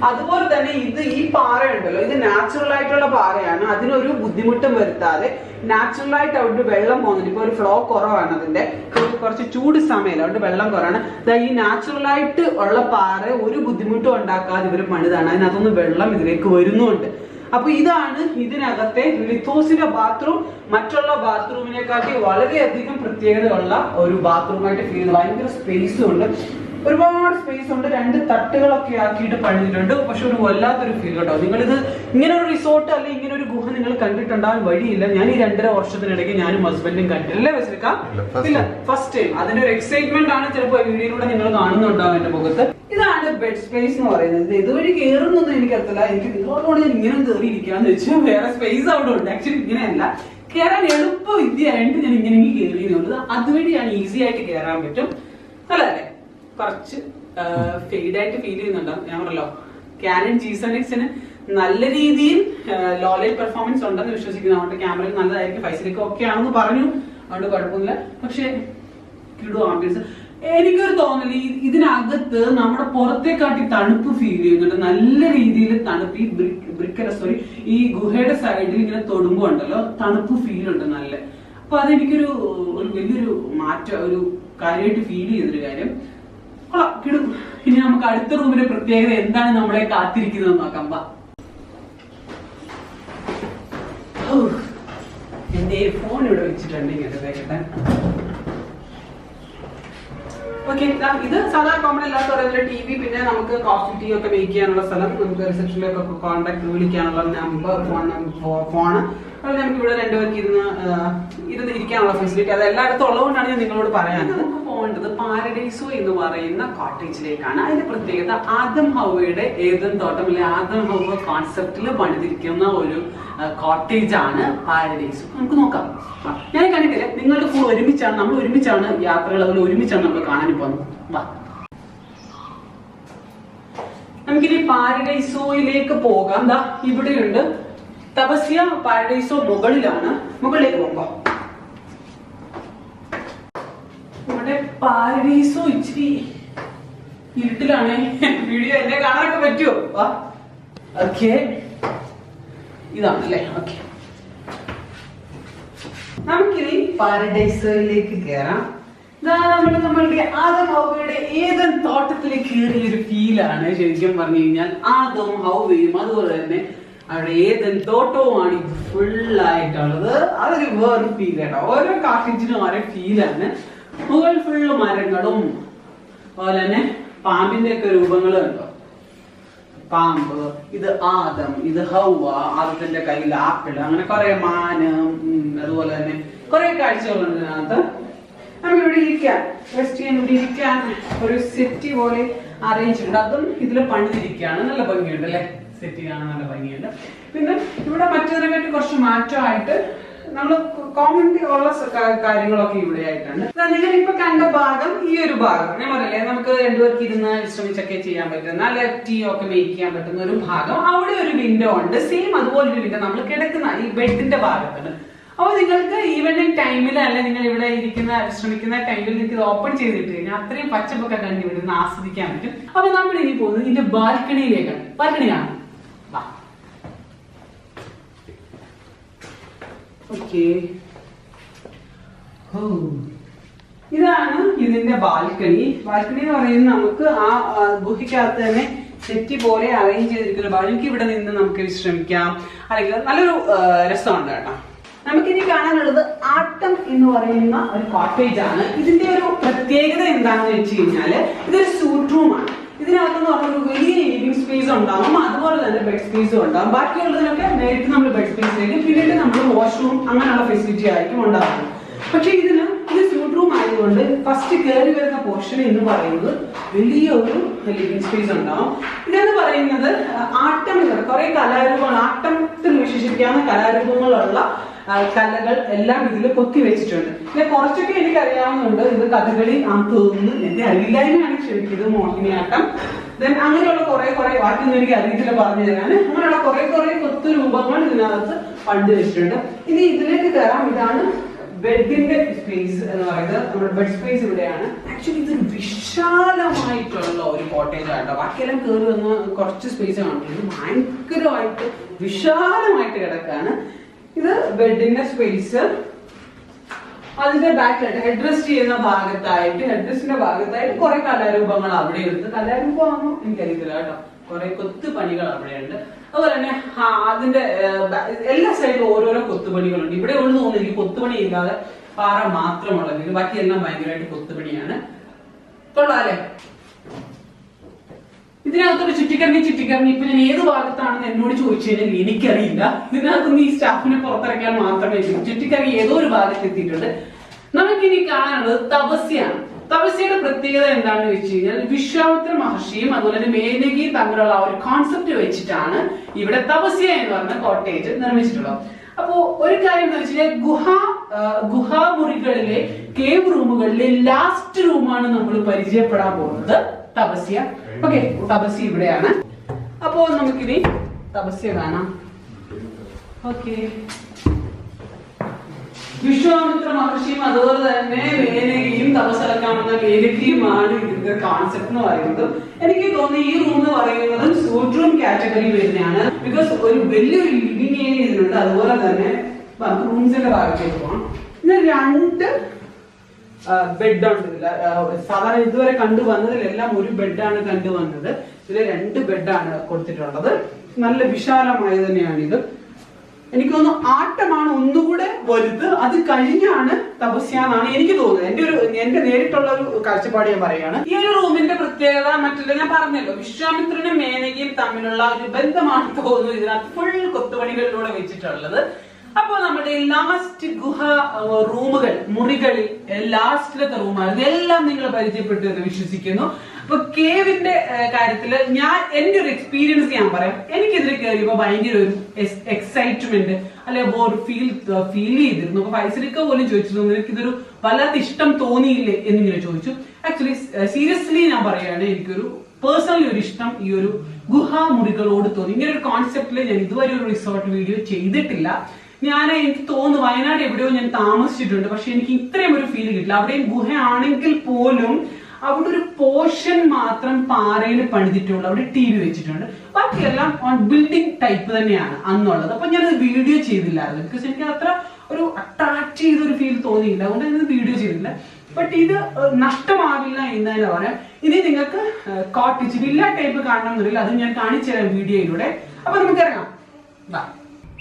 അതുപോലെ തന്നെ ഈ പാറ ഉണ്ടല്ലോ, ഇത് നാച്ചുറൽ ആയിട്ടുള്ള പാറയാണ്. അതിനൊരു ബുദ്ധിമുട്ടും വരുത്താതെ നാച്ചുറൽ ആയിട്ട് അവിടെ വെള്ളം പോകുന്നുണ്ട്. ഇപ്പൊ ഒരു ഫ്ലോ കുറവാണ്, അതിന്റെ കുറച്ച് ചൂട് സമയം, അതുകൊണ്ട് വെള്ളം കുറവാണ്. ഈ നാച്ചുറൽ ആയിട്ട് ഉള്ള പാറ ഒരു ബുദ്ധിമുട്ടും ഉണ്ടാക്കാതെ ഇവർ പണിതാണ്. അതിനകത്തൊന്ന് വെള്ളം ഇതിലേക്ക് വരുന്നുണ്ട്. അപ്പൊ ഇതാണ് ഇതിനകത്തെ ലിത്തോസിന്റെ ബാത്റൂം. മറ്റുള്ള ബാത്റൂമിനെക്കാട്ടി വളരെയധികം പ്രത്യേകതയുള്ള ഒരു ബാത്റൂമായിട്ട് ഫീൽ ചെയ്യുന്നത്. ഭയങ്കര സ്പേസും ഉണ്ട്, ഒരുപാട് സ്പേസ് ഉണ്ട്. 2 തട്ടുകളൊക്കെ ആക്കിയിട്ട് പണിതിട്ടുണ്ട്. പക്ഷെ ഒരു വല്ലാത്തൊരു ഫീൽ കേട്ടോ. നിങ്ങളിത് ഇങ്ങനെ ഒരു റിസോർട്ട് അല്ലെങ്കിൽ ഇങ്ങനെ ഒരു ഗുഹ നിങ്ങൾ കണ്ടിട്ടുണ്ടാകാൻ വഴിയില്ല. ഞാൻ ഈ 2.5 വർഷത്തിനിടയ്ക്ക് ഞാനും ഹസ്ബൻഡും കണ്ടിട്ടില്ല. വെച്ചിരിക്കാം ഇല്ല, ഫസ്റ്റ് ടൈം. അതിന്റെ ഒരു എക്സൈറ്റ്മെന്റ് ആണ് ചിലപ്പോൾ വീഡിയോയിലൂടെ നിങ്ങൾ കാണുന്നുണ്ടാവും എന്റെ മുഖത്ത്. ഇതാണ് ബെഡ് സ്പേസ് എന്ന് പറയുന്നത്. ഇതുവഴി കയറുന്നൊന്നും എനിക്കറിയില്ല. എനിക്ക് നിങ്ങളോട് ഞാൻ ഇങ്ങനെ കയറിയിരിക്കാന്ന് വെച്ചാൽ വേറെ സ്പേസ് അവിടെ ഉണ്ട്. ആക്ച്വലി ഇങ്ങനെയല്ല, കയറാൻ എളുപ്പ വിദ്യയായിട്ട് ഞാൻ ഇങ്ങനെ കയറിയുള്ളത്. അതുവഴിയാണ് ഈസി ആയിട്ട് കയറാൻ പറ്റും. അല്ലേ? കുറച്ച് ഫെയ്ഡായിട്ട് ഫീൽ ചെയ്യുന്നുണ്ടാവും. ഞാൻ പറഞ്ഞല്ലോ, കാനൺ G7Xന് നല്ല രീതിയിൽ ലോ ലൈറ്റ് പെർഫോമൻസ് ഉണ്ടെന്ന് വിശ്വസിക്കുന്നു. അതുകൊണ്ട് ക്യാമറയിൽ നല്ലതായിരിക്കും. 5 ഒക്കെ ആണെന്ന് പറഞ്ഞു, അതുകൊണ്ട് കുഴപ്പമില്ല. പക്ഷെ കിടു ആംബിയൻസ്. എനിക്കൊരു തോന്നല് ഇതിനകത്ത് നമ്മുടെ പുറത്തേക്കാട്ടി തണുപ്പ് ഫീൽ ചെയ്യുന്നുണ്ട്. നല്ല രീതിയിൽ തണുപ്പ് ഈ ഗുഹയുടെ സൈഡിൽ ഇങ്ങനെ തൊടുമ്പോ ഉണ്ടല്ലോ, തണുപ്പ് ഫീൽ ഉണ്ട് നല്ല. അപ്പൊ അതെനിക്കൊരു വലിയൊരു മാറ്റം, ഒരു കാര്യമായിട്ട് ഫീൽ ചെയ്തൊരു കാര്യം. കിടും. ഇനി നമുക്ക് അടുത്ത റൂമിന്റെ പ്രത്യേകത എന്താണ് നമ്മളെ കാത്തിരിക്കുന്നത് നോക്കാം. എന്റെ ഫോൺ ഇവിടെ വെച്ചിട്ടുണ്ട്, ഇങ്ങനെ വേഗം. ഓക്കെ, ഇത് സാധാ കോമൺ അല്ലാത്ത പറയുന്ന TV, പിന്നെ നമുക്ക് കോഫി ടീ ഒക്കെ മേക്ക് ചെയ്യാനുള്ള സ്ഥലം, നമുക്ക് റിസപ്ഷനിലേക്കൊക്കെ കോൺടാക്ട് വിളിക്കാനുള്ള നമ്പർ, ഫോണ്. അതുപോലെ നമുക്ക് ഇവിടെ 2 പേർക്ക് ഇരുന്ന് ഇരിക്കാനുള്ള ഫെസിലിറ്റി അത് എല്ലായിടത്തും ഉള്ളതുകൊണ്ടാണ് ഞാൻ നിങ്ങളോട് പറയാനത്. പോകേണ്ടത് പാരഡൈസോ എന്ന് പറയുന്ന കോട്ടേജിലേക്കാണ്. അതിന്റെ പ്രത്യേകത ആദം ഹവ്വയുടെ ഏദൻ തോട്ടം, അല്ലെങ്കിൽ ആദം ഹവ്വ കോൺസെപ്റ്റിൽ പണിതിരിക്കുന്ന ഒരു കോട്ടേജ് ആണ് പാരഡൈസോ. നമുക്ക് നോക്കാം. ഞാൻ കണ്ടിട്ടില്ല, നിങ്ങളുടെ ഫുൾ ഒരുമിച്ചാണ്, നമ്മൾ ഒരുമിച്ചാണ് യാത്രകൾ, അതുപോലെ ഒരുമിച്ചാണ് നമ്മൾ കാണാൻ പോകുന്നത്. വാ, നമുക്കിനി പാരഡൈസോയിലേക്ക് പോകാം. ദാ ഇവിടെയുണ്ട് തപസ്യ പാരഡൈസോ. മുകളിലാണ്, മുകളിലേക്ക് പോകുമ്പോ നമ്മുടെ പാരഡൈസോ ഇച്ചിരി ഇരുട്ടിലാണ്. വീഡിയോ എന്നെ കാണാനൊക്കെ പറ്റുമോ? ഓക്കെ, ഇതാണല്ലേ. ഓക്കെ, നമുക്കിനി പാരഡൈസോയിലേക്ക് കയറാം. നമ്മളുടെ ആദം ഹവ്വയുടെ ഏദൻ തോട്ടത്തിലേക്ക് കയറിയ ഒരു ഫീലാണ് ശരിക്കും പറഞ്ഞു കഴിഞ്ഞാൽ. ആദം ഹവ്വയും അതുപോലെ തന്നെ അവിടെ ഏദൻ തോട്ടവുമാണ് ഇത് ഫുള്ളായിട്ടുള്ളത്. അതൊരു വേറെ ഫീൽ കേട്ടോ. ഓരോ കാട്ടേജിനും ഓരോ ഫീലാണ്. മുകൾ ഫുള്ള് മരങ്ങളും, അതുപോലെ തന്നെ പാമ്പിന്റെ ഒക്കെ രൂപങ്ങൾ കണ്ടോ. പാമ്പ്, ഇത് ആദം, ഇത് ഹവ്വ, ആദത്തിന്റെ കയ്യിൽ ആപ്പിൾ, അങ്ങനെ കുറെ മാന്, അതുപോലെ തന്നെ കുറെ കാഴ്ചകളുണ്ട് ഇതിനകത്ത്. നമുക്ക് ഇവിടെ ഇരിക്കാൻ, റെസ്റ്റ് ചെയ്യാൻ, ഇവിടെ ഇരിക്കാൻ ഒരു സെറ്റി പോലെ അറേഞ്ച് ഉണ്ട്. അതും ഇതിൽ പണിതിരിക്കുകയാണ്. നല്ല ഭംഗിയുണ്ട് അല്ലെ, സെറ്റ് ചെയ്യാൻ നല്ല ഭംഗിയുണ്ട്. പിന്നെ ഇവിടെ മറ്റതിനെക്കാട്ടി കുറച്ച് മാറ്റമായിട്ട് നമ്മൾ കോമൺലി ഉള്ള കാര്യങ്ങളൊക്കെ ഇവിടെ ആയിട്ടുണ്ട്. നിങ്ങൾ ഇപ്പൊ കണ്ട ഭാഗം, ഈ ഒരു ഭാഗം ഞാൻ പറയല്ലേ, നമുക്ക് രണ്ടുപേർക്ക് ഇരുന്ന് വിശ്രമിച്ചൊക്കെ ചെയ്യാൻ പറ്റുന്ന, ടീ ഒക്കെ മേക്ക് ചെയ്യാൻ പറ്റുന്ന ഒരു ഭാഗം. അവിടെ ഒരു വിൻഡോ ഉണ്ട്, സെയിം അതുപോലെ ഒരു വിൻഡോ നമ്മൾ കിടക്കുന്ന ഈ ബെഡിന്റെ ഭാഗത്തുണ്ട്. അപ്പൊ നിങ്ങൾക്ക് ഈവനിങ് ടൈമിൽ അല്ലെ നിങ്ങൾ ഇവിടെ ഇരിക്കുന്ന വിശ്രമിക്കുന്ന ടൈമിൽ നിങ്ങൾക്ക് ഇത് ഓപ്പൺ ചെയ്തിട്ട് കഴിഞ്ഞാൽ അത്രയും പച്ചപ്പൊക്കെ കണ്ട് ഇവിടെ നിന്ന് ആസ്വദിക്കാൻ പറ്റും. അപ്പൊ നമ്മൾ ഇനി പോകുന്നത് ഇതിന്റെ ബാൽക്കണിയിലേക്കാണ്. ബാൽക്കണി കാണാം. ഓക്കെ, ഇതാണ് ഇതിന്റെ ബാൽക്കണി. ബാൽക്കണി എന്ന് പറയുന്നത് നമുക്ക് ആ ഗുഹയ്ക്കകത്ത് തന്നെ സെറ്റി പോലെ അറേഞ്ച് ചെയ്തിരിക്കുന്ന ബാൽക്കണി. ഇവിടെ നിന്ന് നമുക്ക് വിശ്രമിക്കാം, അല്ലെങ്കിൽ നല്ലൊരു രസമുണ്ട് കേട്ടോ. നമുക്കിനി കാണാനുള്ളത് ആട്ടം എന്ന് പറയുന്ന ഒരു കോട്ടേജ് ആണ്. ഇതിന്റെ ഒരു പ്രത്യേകത എന്താണെന്ന് വെച്ച് കഴിഞ്ഞാല് ഇതൊരു സൂട്ട് റൂമാണ്. ഇതിനകത്തെന്ന് പറഞ്ഞ ഒരു വലിയ ലിവിംഗ് സ്പേസ് ഉണ്ടാവും, അതുപോലെ തന്നെ ബെഡ് സ്പേസും ഉണ്ടാവും. ബാക്കിയുള്ളതിനൊക്കെ നേരിട്ട് നമ്മൾ ബെഡ് സ്പേസിലേക്ക്, പിന്നീട് നമ്മൾ വാഷ്റൂം അങ്ങനെയുള്ള ഫെസിലിറ്റി ആയിരിക്കും ഉണ്ടാകുന്നത്. പക്ഷെ ഇത് സ്യൂട്ട് റൂം ആയതുകൊണ്ട് ഫസ്റ്റ് കയറി വരുന്ന പോർഷൻ എന്ന് പറയുന്നത് വലിയൊരു ലിവിംഗ് സ്പേസ് ഉണ്ടാവും. ഇതെന്ന് പറയുന്നത് ആട്ടം, കുറെ കലാരൂപങ്ങൾ, ആട്ടത്തിൽ വിശേഷിപ്പിക്കാവുന്ന കലാരൂപങ്ങളുള്ള കലകൾ എല്ലാം ഇതിൽ കൊത്തി വെച്ചിട്ടുണ്ട്. പിന്നെ കുറച്ചൊക്കെ എനിക്ക് അറിയാവുന്നുണ്ട്. ഇത് കഥകളി ആണെന്ന് തോന്നുന്നു, എന്റെ അറിവില്ലായ്മയാണ്, ക്ഷമിക്കുന്നത്. മോഹിനിയാട്ടം, ദെൻ അങ്ങനെയുള്ള കുറെ വാക്കൊന്നും എനിക്ക് അറിയത്തില്ല പറഞ്ഞു തരാൻ. അങ്ങനെയുള്ള കുറെ കൊത്തു രൂപങ്ങൾ ഇതിനകത്ത് പണ്ട് വെച്ചിട്ടുണ്ട്. ഇനി ഇതിലേക്ക് കയറാം. ഇതാണ് ബെഡിന്റെ സ്പേസ് എന്ന് പറയുന്നത്. നമ്മുടെ ബെഡ് സ്പേസ് ഇവിടെയാണ്. ആക്ച്വലി ഇതൊരു വിശാലമായിട്ടുള്ള ഒരു കോട്ടേജ് ആട്ടോ. ബാക്കിയെല്ലാം കയറി വന്ന് കുറച്ച് സ്പേസ് കാണിക്കുന്നത് ഭയങ്കരമായിട്ട് വിശാലമായിട്ട് കിടക്കാണ്. ഇത് ബെഡിന്റെ സ്പേസ്. അതിന്റെ ബാക്കിലായിട്ട് ഹെഡ് റെസ്റ്റ് ചെയ്യുന്ന ഹെഡ്രസ്റ്റിന്റെ ഭാഗത്തായിട്ട് കുറെ കലാരൂപങ്ങൾ അവിടെ ഉണ്ട്. കലാരൂപമാണോ എനിക്കറിയത്തില്ല കേട്ടോ. കുറെ കൊത്തുപണികൾ അവിടെയുണ്ട്. അതുപോലെ തന്നെ അതിന്റെ എല്ലാ സൈഡിലും ഓരോരോ കൊത്തുപണികളുണ്ട്. ഇവിടെ ഉള്ളു തോന്നുന്നു എനിക്ക് കൊത്തുപണി ഇല്ലാതെ പാറ മാത്രമുള്ളത്. ബാക്കിയെല്ലാം ഭയങ്കരമായിട്ട് കൊത്തുപണിയാണ്. കൊള്ളാല്ലേ? ഇതിനകത്തോട് ചുറ്റിക്കറങ്ങി ഇപ്പൊ ഞാൻ ഏത് ഭാഗത്താണെന്ന് എന്നോട് ചോദിച്ചു കഴിഞ്ഞാൽ എനിക്കറിയില്ല. ഇതിനകത്തൊന്ന് ഈ സ്റ്റാഫിനെ പുറത്തിറക്കാൻ മാത്രമേ ചുറ്റിക്കറങ്ങി ഏതോ ഒരു ഭാഗത്ത് എത്തിയിട്ടുണ്ട്. നമുക്കിനി കാണാനുള്ളത് തപസ്യാണ്. തപസ്യയുടെ പ്രത്യേകത എന്താണെന്ന് വെച്ച് കഴിഞ്ഞാൽ വിശ്വാമിത്ര മഹർഷിയും അതുപോലെ തന്നെ മേനകയും തമ്മിലുള്ള ആ ഒരു കോൺസെപ്റ്റ് വെച്ചിട്ടാണ് ഇവിടെ തപസ്യ എന്ന് പറഞ്ഞ കോട്ടേജ് നിർമ്മിച്ചിട്ടുള്ളത്. അപ്പോ ഒരു കാര്യം എന്താ വെച്ച് കഴിഞ്ഞാൽ ഗുഹാമുറികളിലെ കേവ് റൂമുകളിലെ ലാസ്റ്റ് റൂമാണ് നമ്മൾ പരിചയപ്പെടാൻ പോകുന്നത്, തപസ്യ. ഓക്കെ, തപസ്യ ഇവിടെയാണ്. അപ്പോ നമുക്കിനി തപസ്യ കാണാം. ഓക്കെ, വിശ്വാമിത്ര മഹർഷിയും അതുപോലെ തന്നെ മേനകയും തപസ്സിറക്കാമെന്ന മേനകയുമാണ് ഇതിന്റെ കോൺസെപ്റ്റ് എന്ന് പറയുന്നത്. എനിക്ക് തോന്നുന്നു ഈ റൂം എന്ന് പറയുന്നത് സൂട്ട് റൂം കാറ്റഗറി വരുന്നതാണ്. ബിക്കോസ് ഒരു വലിയൊരു ലിവിംഗ് ഏരിയ ഇതിലുണ്ട്. അതുപോലെ തന്നെ റൂംസിന്റെ ഭാഗത്തേക്ക് പോകണം. ഇത് 2 ബെഡുണ്ട് ഇതില്. സാധാരണ ഇതുവരെ കണ്ടുവന്നതിലെല്ലാം ഒരു ബെഡാണ് കണ്ടുവന്നത്. ഇതിൽ 2 ബെഡാണ് കൊടുത്തിട്ടുള്ളത്. നല്ല വിശാലമായി തന്നെയാണ് ഇത്. എനിക്ക് തോന്നുന്നു ആട്ടമാണ് ഒന്നുകൂടെ വലുത്. അത് കഴിഞ്ഞാണ് തപസ്യ എന്നാണ് എനിക്ക് തോന്നുന്നത്. എന്റെ നേരിട്ടുള്ള ഒരു കാഴ്ചപ്പാട് ഞാൻ പറയുകയാണ്. ഈ ഒരു റൂമിന്റെ പ്രത്യേകത മറ്റുള്ള ഞാൻ പറഞ്ഞല്ലോ, വിശ്വാമിത്രനും മേനകയും തമ്മിലുള്ള ഒരു ബന്ധമാണ് തോന്നുന്നു ഇതിനകത്ത് ഫുൾ കൊത്തുപണികളിലൂടെ വെച്ചിട്ടുള്ളത്. അപ്പൊ നമ്മുടെ ലാസ്റ്റ് ഗുഹ മുറികളിൽ ലാസ്റ്റിലത്തെ റൂമാണ് ഇതെല്ലാം നിങ്ങൾ പരിചയപ്പെട്ടു എന്ന് വിശ്വസിക്കുന്നു. അപ്പൊ കേവിന്റെ കാര്യത്തില് എന്റെ ഒരു എക്സ്പീരിയൻസ് ഞാൻ പറയാം. എനിക്കിതിൽ കയറിയപ്പോ ഭയങ്കര ഒരു എക്സൈറ്റ്മെന്റ് ഒരു ഫീൽ ചെയ്തിരുന്നു. അപ്പൊ ഫൈസലിക്ക പോലും ചോദിച്ചിരുന്നു, എനിക്കിതൊരു വല്ലാത്ത ഇഷ്ടം തോന്നിയില്ലേ എന്നിങ്ങനെ ചോദിച്ചു. ആക്ച്വലി സീരിയസ്ലി ഞാൻ പറയുകയാണ്, എനിക്കൊരു പേഴ്സണലി ഒരു ഇഷ്ടം ഈ ഒരു ഗുഹാമുറികളോട് തോന്നി. ഇങ്ങനെ ഒരു കോൺസെപ്റ്റില് ഞാൻ ഇതുവരെ ഒരു റിസോർട്ട് വീഡിയോ ചെയ്തിട്ടില്ല. എനിക്ക് തോന്നുന്നു വയനാട് എവിടെയോ ഞാൻ താമസിച്ചിട്ടുണ്ട്, പക്ഷെ എനിക്ക് ഇത്രയും ഒരു ഫീൽ കിട്ടില്ല. അവിടെയും ഗുഹയാണെങ്കിൽ പോലും അവിടെ ഒരു പോർഷൻ മാത്രം പാറയിൽ പണിതിട്ടുള്ളൂ. അവിടെ TV വെച്ചിട്ടുണ്ട്. ബാക്കിയെല്ലാം ഓൺ ബിൽഡിംഗ് ടൈപ്പ് തന്നെയാണ് അന്നുള്ളത്. അപ്പൊ ഞാനത് വീഡിയോ ചെയ്തില്ലായിരുന്നു. ബിക്കോസ് എനിക്ക് അത്ര ഒരു അട്രാക്ട് ചെയ്തൊരു ഫീൽ തോന്നിയില്ല. അതുകൊണ്ട് ഞാനത് വീഡിയോ ചെയ്തില്ല. ബട്ട് ഇത് നഷ്ടമാവില്ല എന്ന് തന്നെ പറയാം. ഇനി നിങ്ങൾക്ക് കോട്ടേജ് വില്ല ടൈപ്പ് കാണണം എന്നില്ല, അത് ഞാൻ കാണിച്ചു തരാം വീഡിയോയിലൂടെ. അപ്പൊ നമുക്ക് ഇറങ്ങാം.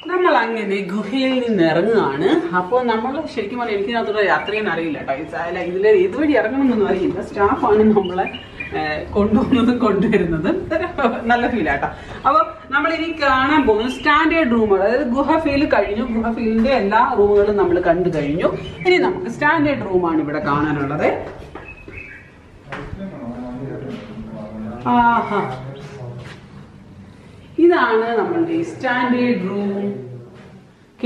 നമ്മൾ അങ്ങനെ ഗുഹയിൽ നിന്ന് ഇറങ്ങുകയാണ്. അപ്പോൾ നമ്മൾ ശരിക്കും പറഞ്ഞാൽ എനിക്കിനകത്തുള്ള യാത്രയെന്ന് അറിയില്ല കേട്ടോ. ഇതിൽ ഇതുവഴി ഇറങ്ങണമെന്നൊന്നും അറിയില്ല. സ്റ്റാഫാണ് നമ്മളെ കൊണ്ടുവരുന്നതും നല്ല ഫീലാട്ടോ. അപ്പൊ നമ്മൾ ഇനി കാണാൻ പോകുന്നത് സ്റ്റാൻഡേർഡ് റൂമുകൾ. അതായത് ഗുഹ ഫീൽ കഴിഞ്ഞു. ഗുഹ ഫീലിന്റെ എല്ലാ റൂമുകളും നമ്മൾ കണ്ടു കഴിഞ്ഞു. ഇനി നമുക്ക് സ്റ്റാൻഡേർഡ് റൂമാണ് ഇവിടെ കാണാനുള്ളത്. ആഹാ, ഇതാണ് നമ്മളുടെ സ്റ്റാൻഡേർഡ് റൂം.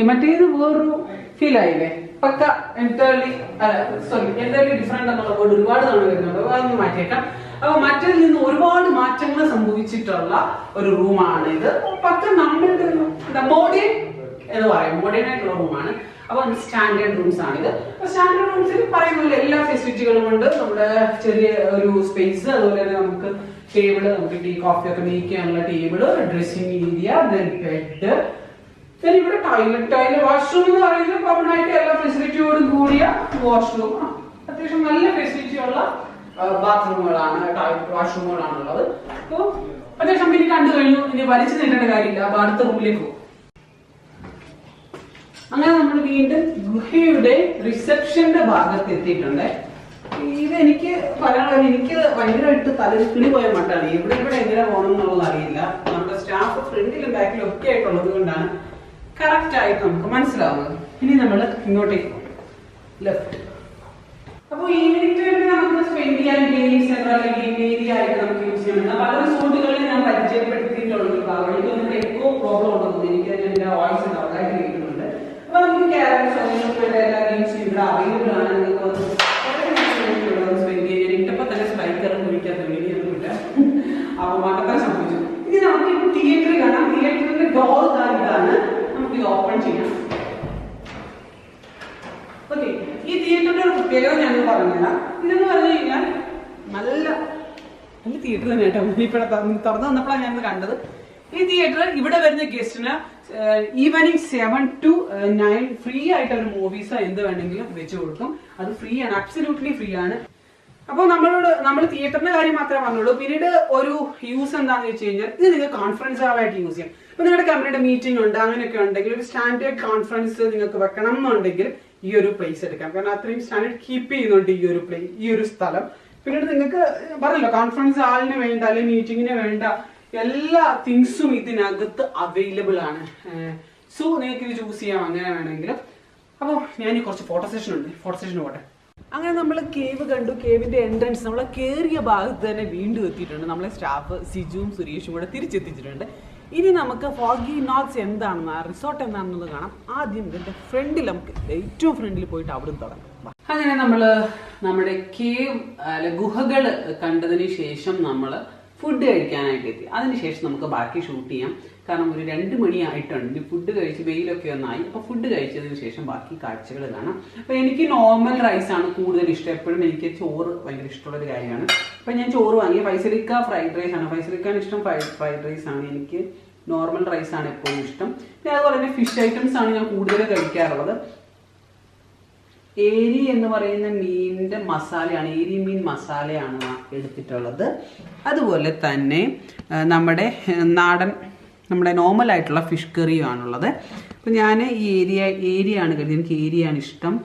മറ്റേത് വേറൊരു ഫീൽ ആയില്ലേ, പക്ക എൻറ്റയർലി ഡിഫറെന്റ് എന്നുള്ള വേർഡ് ഒരുപാട് തവണ വരുന്നുണ്ട്, അതൊന്ന് മാറ്റിയേക്കാം. അപ്പൊ മറ്റേതിൽ നിന്ന് ഒരുപാട് മാറ്റങ്ങൾ സംഭവിച്ചിട്ടുള്ള ഒരു റൂമാണ് ഇത്. പക്ക നമ്മളുടെ മോഡേൺ എന്ന് പറയും, മോഡേൺ ആയിട്ടുള്ള റൂമാണ്. അപ്പൊ സ്റ്റാൻഡേർഡ് റൂംസ് ആണിത്. സ്റ്റാൻഡേർഡ് റൂംസിൽ പറയുന്ന എല്ലാ ഫെസിലിറ്റികളും ഉണ്ട്. നമ്മുടെ ചെറിയ ഒരു സ്പേസ്, അതുപോലെ തന്നെ നമുക്ക് ടേബിള്, നമുക്ക് ടീ കോഫി ഒക്കെ മേക്ക് ചെയ്യാനുള്ള ടേബിള്, ഡ്രസ്സിംഗ് ഏരിയ, ബെഡ്, ഇവിടെ ടോയ്ലറ്റ്, വാഷ്റൂം എന്ന് പറയുന്നത് കോമൺ ആയിട്ട് എല്ലാ ഫെസിലിറ്റിയോടും കൂടിയ വാഷ്റൂം. അത്യാവശ്യം നല്ല ഫെസിലിറ്റി ഉള്ള ബാത്റൂമുകളാണ്, വാഷ്റൂമുകളാണ് ഉള്ളത്. അപ്പൊ അത്യാവശ്യം ഇനി കണ്ടു കഴിഞ്ഞു, ഇനി വലിച്ചു നീട്ടേണ്ട കാര്യമില്ല. അപ്പൊ അടുത്ത റൂമിലേക്ക് പോകും. അങ്ങനെ നമ്മൾ വീണ്ടും ഗുഹയുടെ റിസപ്ഷന്റെ ഭാഗത്ത് എത്തിയിട്ടുണ്ട്. ഇതെനിക്ക് പറയാനുള്ളത്, എനിക്ക് ഭയങ്കരമായിട്ട് തലക്കിളി പോയ മട്ടാണ്. ഇവിടെ എങ്ങനെ പോകണം എന്നുള്ളത് അറിയില്ല. നമ്മുടെ സ്റ്റാഫ് ഫ്രണ്ടിലും ബാക്കിലും ഒക്കെ ആയിട്ടുള്ളത് കൊണ്ടാണ് കറക്റ്റ് ആയിട്ട് നമുക്ക് മനസ്സിലാവുന്നത്. ഇനി നമ്മൾ ഇങ്ങോട്ടേക്ക് പോകും, ലെഫ്റ്റ്. അപ്പൊ ഈവനിങ് ടൈമിൽ നമുക്ക് സ്പെൻഡ് ചെയ്യാൻ ഗെയിംസ് അല്ലെങ്കിൽ ഏരിയ ആയിട്ട് നമുക്ക് യൂസ് ചെയ്യാൻ പല റിസോർട്ടുകളിൽ ഞാൻ പരിചയപ്പെടുത്തിയിട്ടുള്ള ഭാഗം. എനിക്കൊന്നും എക്കോ പ്രോബ്ലം ഉണ്ടെന്ന് എനിക്ക് എന്റെ വോയിസ് നന്നായിട്ട് കേൾക്കുന്നുണ്ട്. അപ്പൊ നമുക്ക് ക്യാരംസ് എല്ലാ ഗെയിംസും ഇവിടെ അവൈലബിൾ ആണ്. നിങ്ങൾക്ക് സ്പെൻഡ് ചെയ്യാൻ ഇട്ടപ്പോ തന്നെ സ്പൈക്കറും കുഴിക്കാത്ത വേണ്ടിയൊന്നുമില്ല. അപ്പൊ മട്ടത്തരം സംഭവിച്ചു. ഇനി നമുക്ക് ഇപ്പൊ തിയേറ്റർ കാണാം. തിയേറ്ററിന്റെ ഡോർ ഇതാണ്, നമുക്ക് ഇത് ഓപ്പൺ ചെയ്യാം. ഓക്കെ, ഈ തിയേറ്ററിന്റെ ഒരു പ്രത്യേകത ഞാൻ പറഞ്ഞുതരാം. ഇതെന്ന് പറഞ്ഞു കഴിഞ്ഞാൽ നല്ല തിയേറ്റർ തന്നെ കേട്ടോ. ഇപ്പോഴെ തുറന്നു വന്നപ്പോഴാണ് ഞാനിത് കണ്ടത്. ഈ തിയേറ്റർ ഇവിടെ വരുന്ന ഗസ്റ്റിന് ഈവനിങ് 7 to 9 ഫ്രീ ആയിട്ട് ഒരു മൂവീസോ എന്ത് വേണമെങ്കിലും വെച്ച് കൊടുക്കും. അത് ഫ്രീ ആണ്, അബ്സല്യൂട്ട്ലി ഫ്രീ ആണ്. അപ്പോൾ നമ്മൾ തിയേറ്ററിന്റെ കാര്യം മാത്രമേ പറഞ്ഞുള്ളൂ. പിന്നീട് ഒരു യൂസ് എന്താണെന്ന് വെച്ച് കഴിഞ്ഞാൽ ഇത് നിങ്ങൾക്ക് കോൺഫറൻസ് ഹാളായിട്ട് യൂസ് ചെയ്യാം. ഇപ്പൊ നിങ്ങളുടെ കമ്പനിയുടെ മീറ്റിംഗ് ഉണ്ട്, അങ്ങനെയൊക്കെ ഉണ്ടെങ്കിൽ ഒരു സ്റ്റാൻഡേർഡ് കോൺഫറൻസ് നിങ്ങൾക്ക് വെക്കണം എന്നുണ്ടെങ്കിൽ ഈ ഒരു പ്ലേസ് എടുക്കാം. കാരണം അത്രയും സ്റ്റാൻഡേർഡ് കീപ്പ് ചെയ്യുന്നുണ്ട് ഈ ഒരു സ്ഥലം. പിന്നീട് നിങ്ങൾക്ക് പറഞ്ഞല്ലോ, കോൺഫറൻസ് ഹാളിന് വേണ്ട അല്ലെങ്കിൽ മീറ്റിങ്ങിന് വേണ്ട എല്ലാ തിങ്സും ഇതിനകത്ത് അവൈലബിൾ ആണ്. സോ നിങ്ങൾക്ക് ഇത് ചൂസ് ചെയ്യാം അങ്ങനെ വേണമെങ്കിലും. അപ്പോൾ ഞാൻ കുറച്ച് ഫോട്ടോ സെഷൻ ഉണ്ട്, ഫോട്ടോ സെഷൻ പോട്ടെ. അങ്ങനെ നമ്മൾ കേവ് കണ്ടു. കേവിന്റെ എൻട്രൻസ് നമ്മൾ കയറിയ ഭാഗത്ത് തന്നെ വീണ്ടും എത്തിയിട്ടുണ്ട്. നമ്മളെ സ്റ്റാഫ് സിജുവും സുരേഷും കൂടെ തിരിച്ചെത്തിച്ചിട്ടുണ്ട്. ഇനി നമുക്ക് ഫോഗി നോട്ട്സ് എന്താണെന്ന്, ആ റിസോർട്ട് എന്താണെന്നുള്ളത് കാണാം. ആദ്യം ഇതിന്റെ ഫ്രണ്ടിൽ, നമുക്ക് ഏറ്റവും ഫ്രണ്ടിൽ പോയിട്ട് അവിടെ തുടങ്ങാം. അങ്ങനെ നമ്മുടെ കേവ് ഗുഹകൾ കണ്ടതിന് ശേഷം നമ്മൾ ഫുഡ് കഴിക്കാനായിട്ട് എത്തി. അതിനുശേഷം നമുക്ക് ബാക്കി ഷൂട്ട് ചെയ്യാം. കാരണം ഒരു 2 മണിയായിട്ടുണ്ട്. ഫുഡ് കഴിച്ച് വെയിലൊക്കെ ഒന്നായി. അപ്പൊ ഫുഡ് കഴിച്ചതിന് ശേഷം ബാക്കി കാഴ്ചകൾ കാണാം. അപ്പൊ എനിക്ക് നോർമൽ റൈസ് ആണ് കൂടുതൽ ഇഷ്ടം. എപ്പോഴും എനിക്ക് ചോറ് ഭയങ്കര ഇഷ്ടമുള്ള ഒരു കാര്യമാണ്. അപ്പൊ ഞാൻ ചോറ് വാങ്ങിയ ഫൈസലിക്ക ഫ്രൈഡ് റൈസ് ആണ്. ഫൈസലിക്കാൻ ഇഷ്ടം ഫ്രൈഡ് റൈസ് ആണ്. എനിക്ക് നോർമൽ റൈസ് ആണ് എപ്പോഴും ഇഷ്ടം. പിന്നെ അതുപോലെ തന്നെ ഫിഷ് ഐറ്റംസ് ആണ് ഞാൻ കൂടുതൽ കഴിക്കാറുള്ളത്. ഏരി എന്ന് പറയുന്ന മീനിന്റെ മസാലയാണ്, ഏരി മീൻ മസാലയാണ് എടുത്തിട്ടുള്ളത്. അതുപോലെ തന്നെ നമ്മുടെ നോർമൽ ആയിട്ടുള്ള ഫിഷ് കറിയും ആണുള്ളത്. അപ്പം ഞാൻ ഈ ഏരിയയാണ് കരുതി, എനിക്ക് ഏരിയയാണ് ഇഷ്ടം.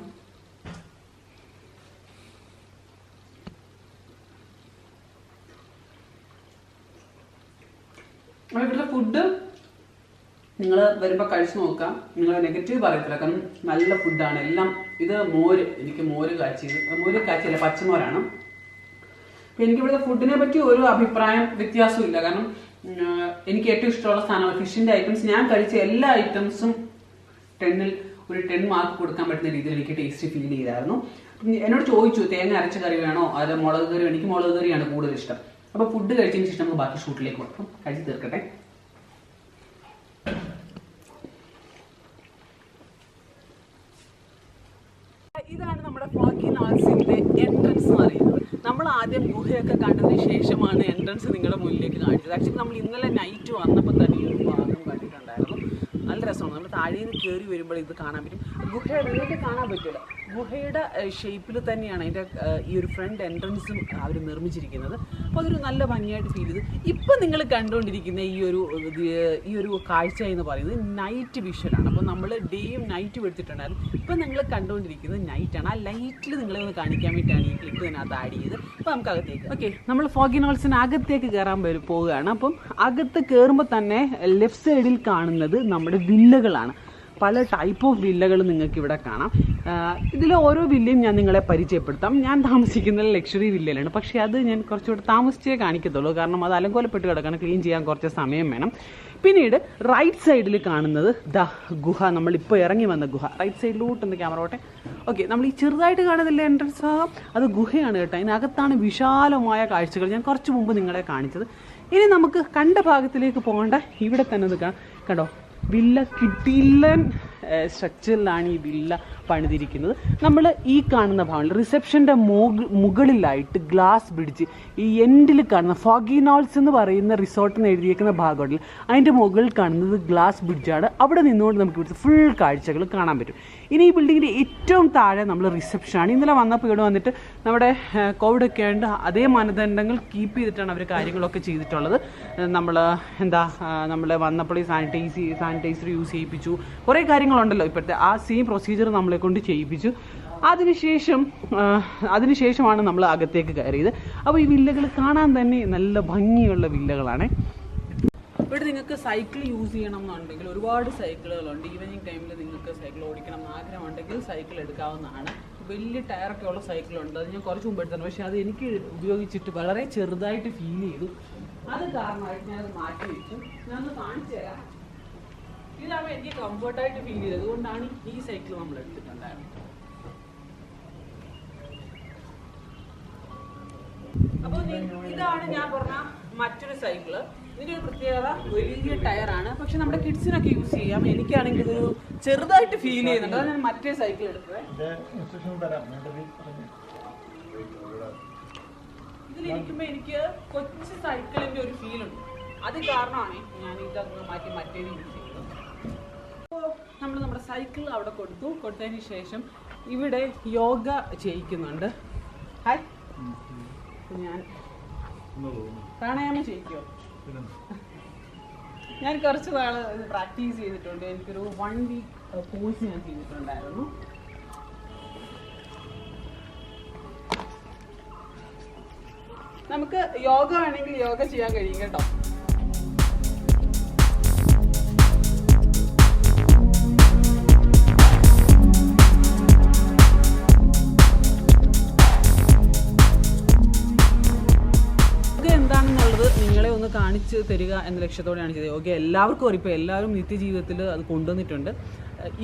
ഇവിടുത്തെ ഫുഡ് നിങ്ങൾ വരുമ്പോൾ കഴിച്ചു നോക്കാം. നിങ്ങൾ നെഗറ്റീവ് പറയത്തില്ല, കാരണം നല്ല ഫുഡാണ് എല്ലാം. ഇത് എനിക്ക് മോര് കാച്ചിയല്ല, പച്ചമോരാണ്. അപ്പം എനിക്കിവിടുത്തെ ഫുഡിനെ പറ്റി ഒരു അഭിപ്രായം വ്യത്യാസവും ഇല്ല. കാരണം എനിക്ക് ഏറ്റവും ഇഷ്ടമുള്ള സാധനമാണ് ഫിഷിന്റെ ഐറ്റംസ്. ഞാൻ കഴിച്ച എല്ലാ ഐറ്റംസും 10ൽ ഒരു 10 മാർക്ക് കൊടുക്കാൻ പറ്റുന്ന രീതിയിൽ എനിക്ക് ടേസ്റ്റ് ഫീൽ ചെയ്തായിരുന്നു. എന്നോട് ചോദിച്ചു തേങ്ങ അരച്ച കറി വേണോ അത് മുളക് കറി? എനിക്ക് മുളക് കറിയാണ് കൂടുതൽ ഇഷ്ടം. അപ്പോൾ ഫുഡ് കഴിച്ചതിന് ശേഷം നമുക്ക് ബാക്കി ഷൂട്ടിലേക്ക് പോകാം. അപ്പം കഴിച്ച് തീർക്കട്ടെ. ഇതാണ് നമ്മുടെ ഫോഗി നോട്ട്സിന്റെ എൻട്രൻസ് എന്ന് പറയുന്നത്. നമ്മൾ ആദ്യം ഗുഹയൊക്കെ കണ്ടതിന് ശേഷമാണ് എൻട്രൻസ് നിങ്ങളുടെ മുന്നിലേക്ക് കാണിച്ചത്. ആക്ച്വലി നമ്മൾ ഇന്നലെ നൈറ്റ് വന്നപ്പോൾ തന്നെ ഈ ഒരു ഭാഗം കണ്ടിട്ടുണ്ടായിരുന്നു. നല്ല രസമാണ്. നമ്മൾ താഴെ നിന്ന് കയറി വരുമ്പോൾ ഇത് കാണാൻ പറ്റും. ഗുഹയുടെ നിങ്ങൾക്ക് കാണാൻ പറ്റില്ല, ഗുഹയുടെ ഷേപ്പിൽ തന്നെയാണ് അതിൻ്റെ ഈ ഒരു ഫ്രണ്ട് എൻട്രൻസും അവർ നിർമ്മിച്ചിരിക്കുന്നത്. അപ്പോൾ അതൊരു നല്ല ഭംഗിയായിട്ട് ഫീൽ ചെയ്തു. ഇപ്പം നിങ്ങൾ കണ്ടുകൊണ്ടിരിക്കുന്ന ഈ ഒരു കാഴ്ച എന്ന് പറയുന്നത് നൈറ്റ് വിഷ്വലാണ്. അപ്പോൾ നമ്മൾ ഡേയും നൈറ്റും എടുത്തിട്ടുണ്ടായിരുന്നു. ഇപ്പം നിങ്ങൾ കണ്ടുകൊണ്ടിരിക്കുന്നത് നൈറ്റാണ്. ആ ലൈറ്റിൽ നിങ്ങളെ ഒന്ന് കാണിക്കാൻ വേണ്ടിയിട്ടാണ് ഈ ക്ലിപ്പ് അതിനകത്ത് ആഡ് ചെയ്ത്. അപ്പോൾ നമുക്ക് അകത്തേക്ക് നമ്മൾ ഫോഗി നോട്ട്സിന് അകത്തേക്ക് കയറാൻ പോവുകയാണ്. അപ്പം അകത്ത് കയറുമ്പോൾ തന്നെ ലെഫ്റ്റ് സൈഡിൽ കാണുന്നത് നമ്മുടെ വില്ലകളാണ്. പല ടൈപ്പ് ഓഫ് വില്ലകൾ നിങ്ങൾക്ക് ഇവിടെ കാണാം. ഇതിൽ ഓരോ വില്ലയും ഞാൻ നിങ്ങളെ പരിചയപ്പെടുത്താം. ഞാൻ താമസിക്കുന്നത് ലക്ഷറി വില്ലയിലാണ്, പക്ഷേ അത് ഞാൻ കുറച്ചുകൂടെ താമസിച്ചേ കാണിക്കത്തുള്ളൂ, കാരണം അത് അലങ്കോലപ്പെട്ട് കിടക്കണം, ക്ലീൻ ചെയ്യാൻ കുറച്ച് സമയം വേണം. പിന്നീട് റൈറ്റ് സൈഡിൽ കാണുന്നത് ദ ഗുഹ, നമ്മളിപ്പോൾ ഇറങ്ങി വന്ന ഗുഹ. റൈറ്റ് സൈഡിലോട്ടൊന്ന് ക്യാമറ ഓട്ടെ. ഓക്കെ, നമ്മൾ ഈ ചെറുതായിട്ട് കാണുന്നില്ല എൻട്രൻസ് ഭാഗം, അത് ഗുഹയാണ് കേട്ടോ. അതിനകത്താണ് വിശാലമായ കാഴ്ചകൾ ഞാൻ കുറച്ച് മുമ്പ് നിങ്ങളെ കാണിച്ചത്. ഇനി നമുക്ക് കണ്ട ഭാഗത്തിലേക്ക് പോകേണ്ട ഇവിടെ തന്നെ ഒന്ന് കണ്ടോ, വില്ല കിട്ടില്ലൻ സ്ട്രക്ചറിലാണ് ഈ വില്ല പണിതിരിക്കുന്നത്. നമ്മൾ ഈ കാണുന്ന ഭാഗം റിസപ്ഷൻ്റെ മുകളിലായിട്ട് ഗ്ലാസ് ബ്രിഡ്ജ്, ഈ എൻഡിൽ കാണുന്ന ഫോഗിനോൾസ് എന്ന് പറയുന്ന റിസോർട്ടിന് എഴുതിയേക്കുന്ന ഭാഗമുണ്ടല്ലോ, അതിൻ്റെ മുകളിൽ കാണുന്നത് ഗ്ലാസ് ബ്രിഡ്ജാണ്. അവിടെ നിന്നുകൊണ്ട് നമുക്ക് ഇവിടുത്തെ ഫുൾ കാഴ്ചകൾ കാണാൻ പറ്റും. ഇനി ഈ ബിൽഡിങ്ങിൻ്റെ ഏറ്റവും താഴെ നമ്മൾ റിസപ്ഷനാണ്. ഇന്നലെ വന്നപ്പോൾ ഇവിടെ വന്നിട്ട് നമ്മുടെ കോവിഡ് ഒക്കെ ഉണ്ട്, അതേ മാനദണ്ഡങ്ങൾ കീപ്പ് ചെയ്തിട്ടാണ് അവർ കാര്യങ്ങളൊക്കെ ചെയ്തിട്ടുള്ളത്. നമ്മൾ നമ്മൾ വന്നപ്പോൾ ഈ സാനിറ്റൈസർ യൂസ് ചെയ്യിപ്പിച്ചു, കുറേ കാര്യങ്ങളുണ്ടല്ലോ ഇപ്പോഴത്തെ, ആ സെയിം പ്രൊസീജിയർ നമ്മളെ കൊണ്ട് ചെയ്യിപ്പിച്ചു. അതിനുശേഷമാണ് നമ്മൾ അകത്തേക്ക് കയറിയത്. അപ്പോൾ ഈ വില്ലകൾ കാണാൻ തന്നെ നല്ല ഭംഗിയുള്ള വില്ലകളാണ്. ഇവിടെ നിങ്ങൾക്ക് സൈക്കിൾ യൂസ് ചെയ്യണം എന്നുണ്ടെങ്കിൽ ഒരുപാട് സൈക്കിളുകളുണ്ട്. ഈവനിങ് ടൈമിൽ നിങ്ങൾക്ക് സൈക്കിൾ ഓടിക്കണം എന്ന് ആഗ്രഹമുണ്ടെങ്കിൽ സൈക്കിൾ എടുക്കാവുന്നതാണ്. വലിയ ടയറൊക്കെ ഉള്ള സൈക്കിളുണ്ട്, അത് ഞാൻ കുറച്ച് മുമ്പ് എടുത്താണ്, പക്ഷേ അത് എനിക്ക് ഉപയോഗിച്ചിട്ട് വളരെ ചെറുതായിട്ട് ഫീൽ ചെയ്തു. അത് കാരണമായിട്ട് ഞാനത് മാറ്റി വെച്ചു. ഞാനൊന്ന് കാണിച്ചു തരാം. ഇതാണ് എനിക്ക് കംഫർട്ടായിട്ട് ഫീൽ ചെയ്തത്, അതുകൊണ്ടാണ് ഈ സൈക്കിൾ നമ്മൾ എടുത്തിട്ടുണ്ടായിരുന്നത്. അപ്പോൾ ഇതാണ് ഞാൻ പറഞ്ഞ മറ്റൊരു സൈക്കിള്. ഇതിൻ്റെ ഒരു പ്രത്യേകത വലിയ ടയറാണ്, പക്ഷെ നമ്മുടെ കിഡ്സിനൊക്കെ യൂസ് ചെയ്യാം. എനിക്കാണെങ്കിൽ ഇതൊരു ചെറുതായിട്ട് ഫീൽ ചെയ്യുന്നുണ്ട്, അതാണ് ഞാൻ മറ്റേ സൈക്കിൾ എടുത്തത്. ഇതിലിരിക്കുമ്പോൾ എനിക്ക് കൊച്ചു സൈക്കിളിൻ്റെ ഒരു ഫീലുണ്ട്, അത് കാരണമാണ് ഞാൻ ഇതങ്ങ് മാറ്റി മറ്റേത് യൂസ് ചെയ്യുന്നത്. അപ്പോൾ നമ്മൾ നമ്മുടെ സൈക്കിൾ അവിടെ കൊടുത്തതിന് ശേഷം ഇവിടെ യോഗ ചെയ്യിക്കുന്നുണ്ട്. ഹായ്, ഞാൻ പ്രാണായാമം ചെയ്യിക്കുമോ? ഞാൻ കുറച്ച് നാൾ പ്രാക്ടീസ് ചെയ്തിട്ടുണ്ട്. എനിക്കൊരു 1 വീക്ക് കോഴ്സ് ഞാൻ ചെയ്തിട്ടുണ്ടായിരുന്നു. നമുക്ക് യോഗ ആണെങ്കിൽ യോഗ ചെയ്യാൻ കഴിയും കേട്ടോ. നിങ്ങളെ ഒന്ന് കാണിച്ച് തരിക എന്ന ലക്ഷ്യത്തോടെയാണ് ചെയ്തത്. യോഗ എല്ലാവർക്കും അറിയാം, ഇപ്പോൾ എല്ലാവരും നിത്യജീവിതത്തിൽ അത് കൊണ്ടുവന്നിട്ടുണ്ട്.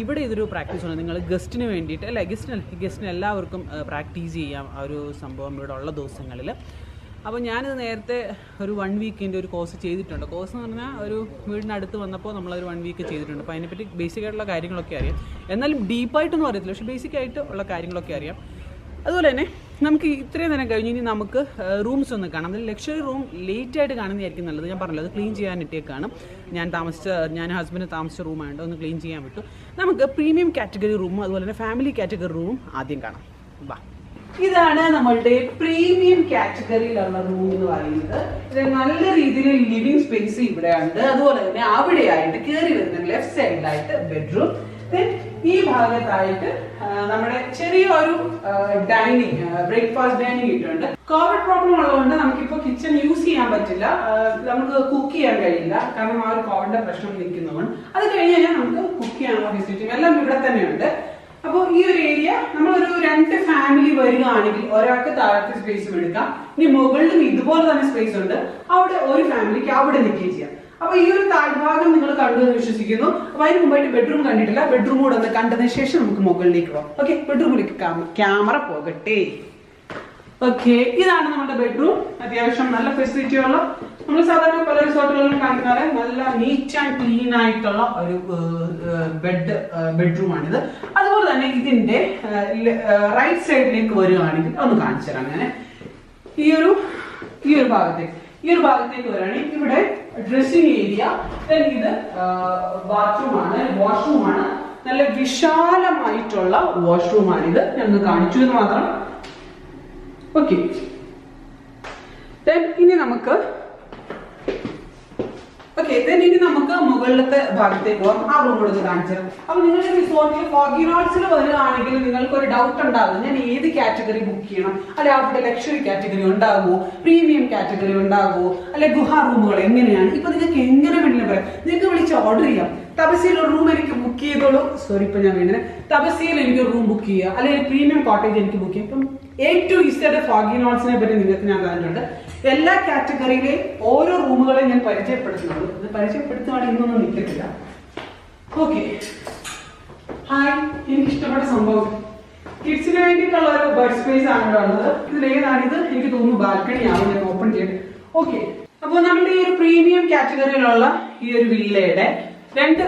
ഇവിടെ ഇതൊരു പ്രാക്ടീസാണ്. നിങ്ങൾ ഗസ്റ്റിന് വേണ്ടിയിട്ട് ഗസ്റ്റിന് എല്ലാവർക്കും പ്രാക്ടീസ് ചെയ്യാം ആ ഒരു സംഭവം ഇവിടെ ഉള്ള ദിവസങ്ങളിൽ. അപ്പോൾ ഞാനിത് നേരത്തെ ഒരു 1 വീക്കിൻ്റെ ഒരു കോഴ്സ് ചെയ്തിട്ടുണ്ട്. കോഴ്സ് എന്ന് പറഞ്ഞാൽ ഒരു വീടിനടുത്ത് വന്നപ്പോൾ നമ്മളൊരു 1 വീക്ക് ചെയ്തിട്ടുണ്ട്. അപ്പോൾ അതിനെപ്പറ്റി ബേസിക് ആയിട്ടുള്ള കാര്യങ്ങളൊക്കെ അറിയാം. എന്നാലും ഡീപ്പായിട്ടൊന്നും അറിയത്തില്ല, പക്ഷേ ബേസിക് ആയിട്ട് ഉള്ള കാര്യങ്ങളൊക്കെ അറിയാം. അതുപോലെ തന്നെ നമുക്ക് ഇത്രയും നേരം കഴിഞ്ഞ് ഇനി നമുക്ക് റൂംസ് ഒന്ന് കാണാം. അതിൽ ലക്ഷറി റൂം ലേറ്റായിട്ട് കാണുന്നതായിരിക്കും നല്ലത്. ഞാൻ പറഞ്ഞല്ലോ, അത് ക്ലീൻ ചെയ്യാൻ ഇട്ടേക്കാണ്. ഞാൻ ഹസ്ബൻഡ് താമസിച്ച റൂമായിട്ട് ഒന്ന് ക്ലീൻ ചെയ്യാൻ വിട്ടു. നമുക്ക് പ്രീമിയം കാറ്റഗറി റൂമും അതുപോലെ തന്നെ ഫാമിലി കാറ്റഗറി റൂമും ആദ്യം കാണാം. വാ, ഇതാണ് നമ്മളുടെ പ്രീമിയം കാറ്റഗറിയിലുള്ള റൂം എന്ന് പറയുന്നത്. ഇത് നല്ല രീതിയിൽ ലിവിംഗ് സ്പേസ് ഇവിടെ ഉണ്ട്. അതുപോലെ തന്നെ അവിടെയായിട്ട് കയറി വരുന്ന ലെഫ്റ്റ് സൈഡിലായിട്ട് ബെഡ്റൂം, ഈ ഭാഗത്തായിട്ട് നമ്മുടെ ചെറിയൊരു ഡൈനിങ്, ബ്രേക്ക്ഫാസ്റ്റ് ഡൈനിങ് ഇട്ടുണ്ട്. കോവിഡ് പ്രോബ്ലം ഉള്ളതുകൊണ്ട് നമുക്കിപ്പോ കിച്ചൺ യൂസ് ചെയ്യാൻ പറ്റില്ല, നമുക്ക് കുക്ക് ചെയ്യാൻ കഴിയില്ല, കാരണം ആ ഒരു കോവിഡിന്റെ പ്രശ്നം നിൽക്കുന്നതുകൊണ്ട്. അത് കഴിഞ്ഞ് കഴിഞ്ഞാൽ നമുക്ക് കുക്ക് ചെയ്യാനുള്ള ഫെസിലിറ്റി എല്ലാം ഇവിടെ തന്നെയുണ്ട്. അപ്പോൾ ഈ ഒരു ഏരിയ നമ്മളൊരു 2 ഫാമിലി വരികയാണെങ്കിൽ ഒരാൾക്ക് താഴത്തെ സ്പേസും എടുക്കാം. ഇനി മുകളിലും ഇതുപോലെ തന്നെ സ്പേസ് ഉണ്ട്, അവിടെ ഒരു ഫാമിലിക്ക് അവിടെ നിൽക്കുകയും ചെയ്യാം. അപ്പൊ ഈ ഒരു താഴ്ഭാഗം നിങ്ങൾ കണ്ടു എന്ന് വിശ്വസിക്കുന്നു. അപ്പൊ അതിന് മുമ്പായിട്ട് ബെഡ്റൂം കണ്ടിട്ടില്ല, ബെഡ്റൂം കൂടെ ഒന്ന് കണ്ടതിന് ശേഷം നമുക്ക് മുകളിലേക്ക് പോകാം. ഓക്കെ, ബെഡ്റൂമിലേക്ക് ക്യാമറ പോകട്ടെ. ഓക്കെ, ഇതാണ് നമ്മുടെ ബെഡ്റൂം. അത്യാവശ്യം നല്ല ഫെസിലിറ്റി ഉള്ള, നമ്മൾ സാധാരണ പല റിസോർട്ടുകളിലും കാണിക്കാറ് നല്ല നീറ്റ് ആൻഡ് ക്ലീൻ ആയിട്ടുള്ള ഒരു ബെഡ്റൂമാണിത്. അതുപോലെ തന്നെ ഇതിന്റെ റൈറ്റ് സൈഡിലേക്ക് വരികയാണെങ്കിൽ ഒന്ന് കാണിച്ചു തരാം. ഞാൻ ഈ ഒരു ഭാഗത്തേക്ക് വരികയാണെങ്കിൽ ഇവിടെ ഡ്രസ്സിംഗ് ഏരിയ, ഇത് ബാത്റൂമാണ്, വാഷ്റൂമാണ്. നല്ല വിശാലമായിട്ടുള്ള വാഷ്റൂമാണിത്. ഞാൻ കാണിച്ചു എന്ന് മാത്രം. ഓക്കെ, ഇനി നമുക്ക് മുകളിലത്തെ ഭാഗത്തേക്ക് പോകാം. ആ റൂം കൊടുത്ത് കാണിച്ചു തരാം. അപ്പൊ നിങ്ങളുടെ റിസോർട്ടിൽ ഫോഗിനോട്സിൽ വരികയാണെങ്കിൽ നിങ്ങൾക്ക് ഒരു ഡൗട്ട് ഉണ്ടാകും, ഞാൻ ഏത് കാറ്റഗറി ബുക്ക് ചെയ്യണം, അല്ലെ അവിടെ ലക്ഷറി കാറ്റഗറി ഉണ്ടാകുമോ, പ്രീമിയം കാറ്റഗറി ഉണ്ടാകുമോ, അല്ലെ ഗുഹ റൂമുകൾ എങ്ങനെയാണ്. ഇപ്പൊ നിങ്ങൾക്ക് എങ്ങനെ വേണമെങ്കിലും പറയാം, നിങ്ങൾക്ക് വിളിച്ച് ഓർഡർ ചെയ്യാം. തപസ്യയിൽ ഒരു റൂം എനിക്ക് ബുക്ക് ചെയ്തോളൂ. സോറി, ഇപ്പൊ ഞാൻ വീണ്ടും തപസ്യയിൽ എനിക്ക് റൂം ബുക്ക് ചെയ്യുക, അല്ലെങ്കിൽ പ്രീമിയം കോട്ടേജ് എനിക്ക് ബുക്ക് ചെയ്യും. ഇപ്പം ഏറ്റവും ഈസിയായിട്ട് ഫോഗി നോട്ട്സിനെ പറ്റി നിങ്ങൾക്ക് ഞാൻ പറഞ്ഞിട്ടുണ്ട്. എല്ലാ കാറ്റഗറിയിലെ ഓരോ റൂമുകളെയും ഞാൻ പരിചയപ്പെടുത്തുന്നുള്ളൂ. ഇത് പരിചയപ്പെടുത്തുവാണെങ്കിൽ ഇന്നൊന്നും നിൽക്കത്തില്ല. ഓക്കെ, ഹായ്, എനിക്ക് ഇഷ്ടപ്പെട്ട സംഭവം കിഡ്സിന് വേണ്ടിയിട്ടുള്ള ഒരു ബെഡ് സ്പേസ് ആണ് ഇവിടെ ഉള്ളത്. ഇതിലേതാണിത്? എനിക്ക് തോന്നുന്നു ബാൽക്കണി ആവും. ഞാൻ ഓപ്പൺ ചെയ്ത്. ഓക്കെ, അപ്പോൾ നമ്മുടെ ഈ ഒരു പ്രീമിയം കാറ്റഗറിയിലുള്ള ഈ ഒരു വില്ലയുടെ രണ്ട്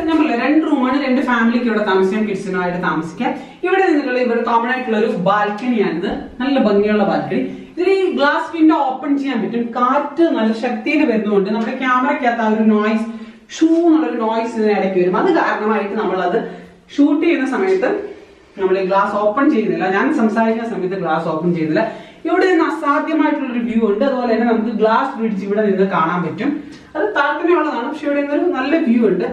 റൂമാണ്. രണ്ട് ഫാമിലിക്ക് ഇവിടെ താമസിക്കാം, കിഡ്സിനായിട്ട് താമസിക്കാം. ഇവിടെ നിന്നുള്ള ഇവിടെ കോമൺ ആയിട്ടുള്ള ഒരു ബാൽക്കണിയാണിത്. നല്ല ഭംഗിയുള്ള ബാൽക്കണി. ഇതിൽ ഈ ഗ്ലാസ് വിൻഡോ ഓപ്പൺ ചെയ്യാൻ പറ്റും. കാറ്റ് നല്ല ശക്തിയിൽ വരുന്നതുകൊണ്ട് നമ്മുടെ ക്യാമറയ്ക്കകത്ത് ആ ഒരു നോയ്സ്, ഷൂ എന്നുള്ളൊരു നോയ്സ് ഇതിനിടയ്ക്ക് വരും. അത് കാരണമായിട്ട് നമ്മളത് ഷൂട്ട് ചെയ്യുന്ന സമയത്ത് നമ്മൾ ഗ്ലാസ് ഓപ്പൺ ചെയ്യുന്നില്ല. ഞാൻ സംസാരിക്കുന്ന സമയത്ത് ഗ്ലാസ് ഓപ്പൺ ചെയ്യുന്നില്ല. ഇവിടെ നിന്ന് അസാധ്യമായിട്ടുള്ളൊരു വ്യൂ ഉണ്ട്. അതുപോലെ തന്നെ നമുക്ക് ഗ്ലാസ് ബ്രിഡ്ജ് ഇവിടെ നിന്ന് കാണാൻ പറ്റും. അത് താല്പര്യമുള്ളതാണ്, പക്ഷെ ഇവിടെ നിന്നൊരു നല്ല വ്യൂ ഉണ്ട്.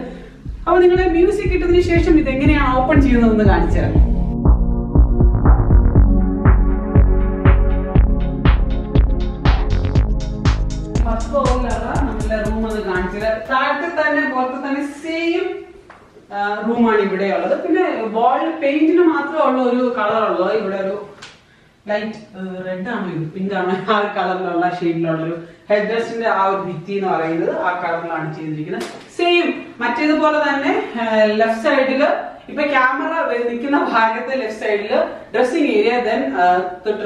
അപ്പൊ നിങ്ങളെ മ്യൂസിക് കിട്ടുന്നതിന് ശേഷം ഇത് എങ്ങനെയാണ് ഓപ്പൺ ചെയ്യുന്നതെന്ന് കാണിച്ചു തരാം. ഫസ്റ്റ് ഫ്ലോറിലുള്ള നമ്മുടെ റൂം ഒന്ന് കാണിച്ചു തരാം. താഴത്തെ തന്നെ പുറത്തെ തന്നെ സെയിം റൂമാണ് ഇവിടെ ഉള്ളത്. പിന്നെ വാൾ പെയിന്റിന് മാത്രമുള്ള ഒരു കളറുള്ളത് ഇവിടെ ഒരു ലൈറ്റ് റെഡ് ആണോ ഇത് പിങ്ക് ആണോ ആ ഒരു കളറിലുള്ള ഷെയ്ഡിലുള്ള ഒരു ഹെഡ് റെസ്റ്റിന്റെ ആ ഒരു ഭിത്തി എന്ന് പറയുന്നത് ആ കളറിലാണ് ചെയ്തിരിക്കുന്നത്. സെയിം മറ്റേതുപോലെ തന്നെ ലെഫ്റ്റ് സൈഡില് ഇപ്പൊ ക്യാമറ നിൽക്കുന്ന ഭാഗത്തെ ലെഫ്റ്റ് സൈഡില് ഡ്രസ്സിംഗ് ഏരിയ, ദെൻ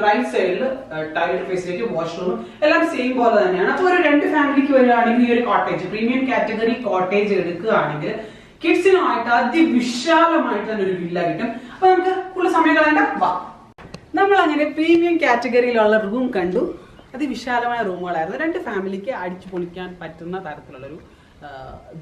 റൈറ്റ് സൈഡില് ടോയ്ലറ്റ് ഫെസിലിറ്റി, വാഷ്റൂം എല്ലാം സെയിം പോലെ തന്നെയാണ്. അപ്പൊ ഒരു രണ്ട് ഫാമിലിക്ക് വരികയാണെങ്കിൽ ഈ ഒരു കോട്ടേജ് പ്രീമിയം കാറ്റഗറി കോട്ടേജ് എടുക്കുകയാണെങ്കിൽ കിഡ്സിനുമായിട്ട് അതിവിശാലമായിട്ട് തന്നെ ഒരു വില്ല കിട്ടും. അപ്പൊ നമുക്ക് കൂടുതൽ സമയം കളയണ്ട, വാ. നമ്മൾ അങ്ങനെ പ്രീമിയം കാറ്റഗറിയിലുള്ള റൂം കണ്ടു. അതിവിശാലമായ റൂമുകളായിരുന്നു. രണ്ട് ഫാമിലിക്ക് അടിച്ചു പൊളിക്കാൻ പറ്റുന്ന തരത്തിലുള്ളൊരു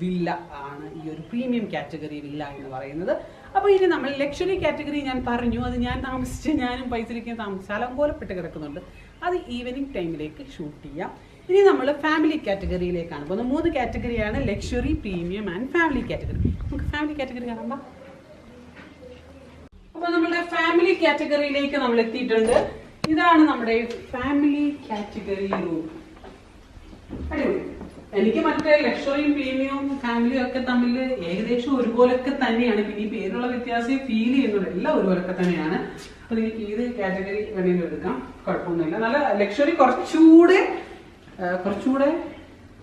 വില്ല ആണ് ഈ ഒരു പ്രീമിയം കാറ്റഗറി വില്ല എന്ന് പറയുന്നത്. അപ്പോൾ ഇനി നമ്മൾ ലക്ഷറി കാറ്റഗറി ഞാൻ പറഞ്ഞു, അത് ഞാൻ താമസിച്ച് ഞാനും പൈസയ്ക്ക് താമസിച്ചാലും പോലെപ്പെട്ട് കിടക്കുന്നുണ്ട്. അത് ഈവനിങ് ടൈമിലേക്ക് ഷൂട്ട് ചെയ്യാം. ഇനി നമ്മൾ ഫാമിലി കാറ്റഗറിയിലേക്കാണ് പോകുന്നത്. 3 കാറ്റഗറിയാണ്: luxury, premium and family category. നമുക്ക് ഫാമിലി കാറ്റഗറി കാണാം. അപ്പൊ നമ്മുടെ ഫാമിലി കാറ്റഗറിയിലേക്ക് നമ്മൾ എത്തിയിട്ടുണ്ട്. ഇതാണ് നമ്മുടെ ഫാമിലി കാറ്റഗറി റൂം. അടിപൊളി. എനിക്ക് മറ്റേ ലക്ഷറിയും പ്രീമിയവും ഫാമിലിയും ഒക്കെ തമ്മിൽ ഏകദേശം ഒരുപോലൊക്കെ തന്നെയാണ്. പിന്നെ ഈ പേരുള്ള വ്യത്യാസം ഫീൽ ചെയ്യുന്നുണ്ട്. എല്ലാം ഒരുപോലൊക്കെ തന്നെയാണ്. അപ്പൊ നിങ്ങൾക്ക് ഏത് കാറ്റഗറി വേണമെങ്കിലും എടുക്കാം, കുഴപ്പമൊന്നുമില്ല. നല്ല ലക്ഷറി കുറച്ചുകൂടെ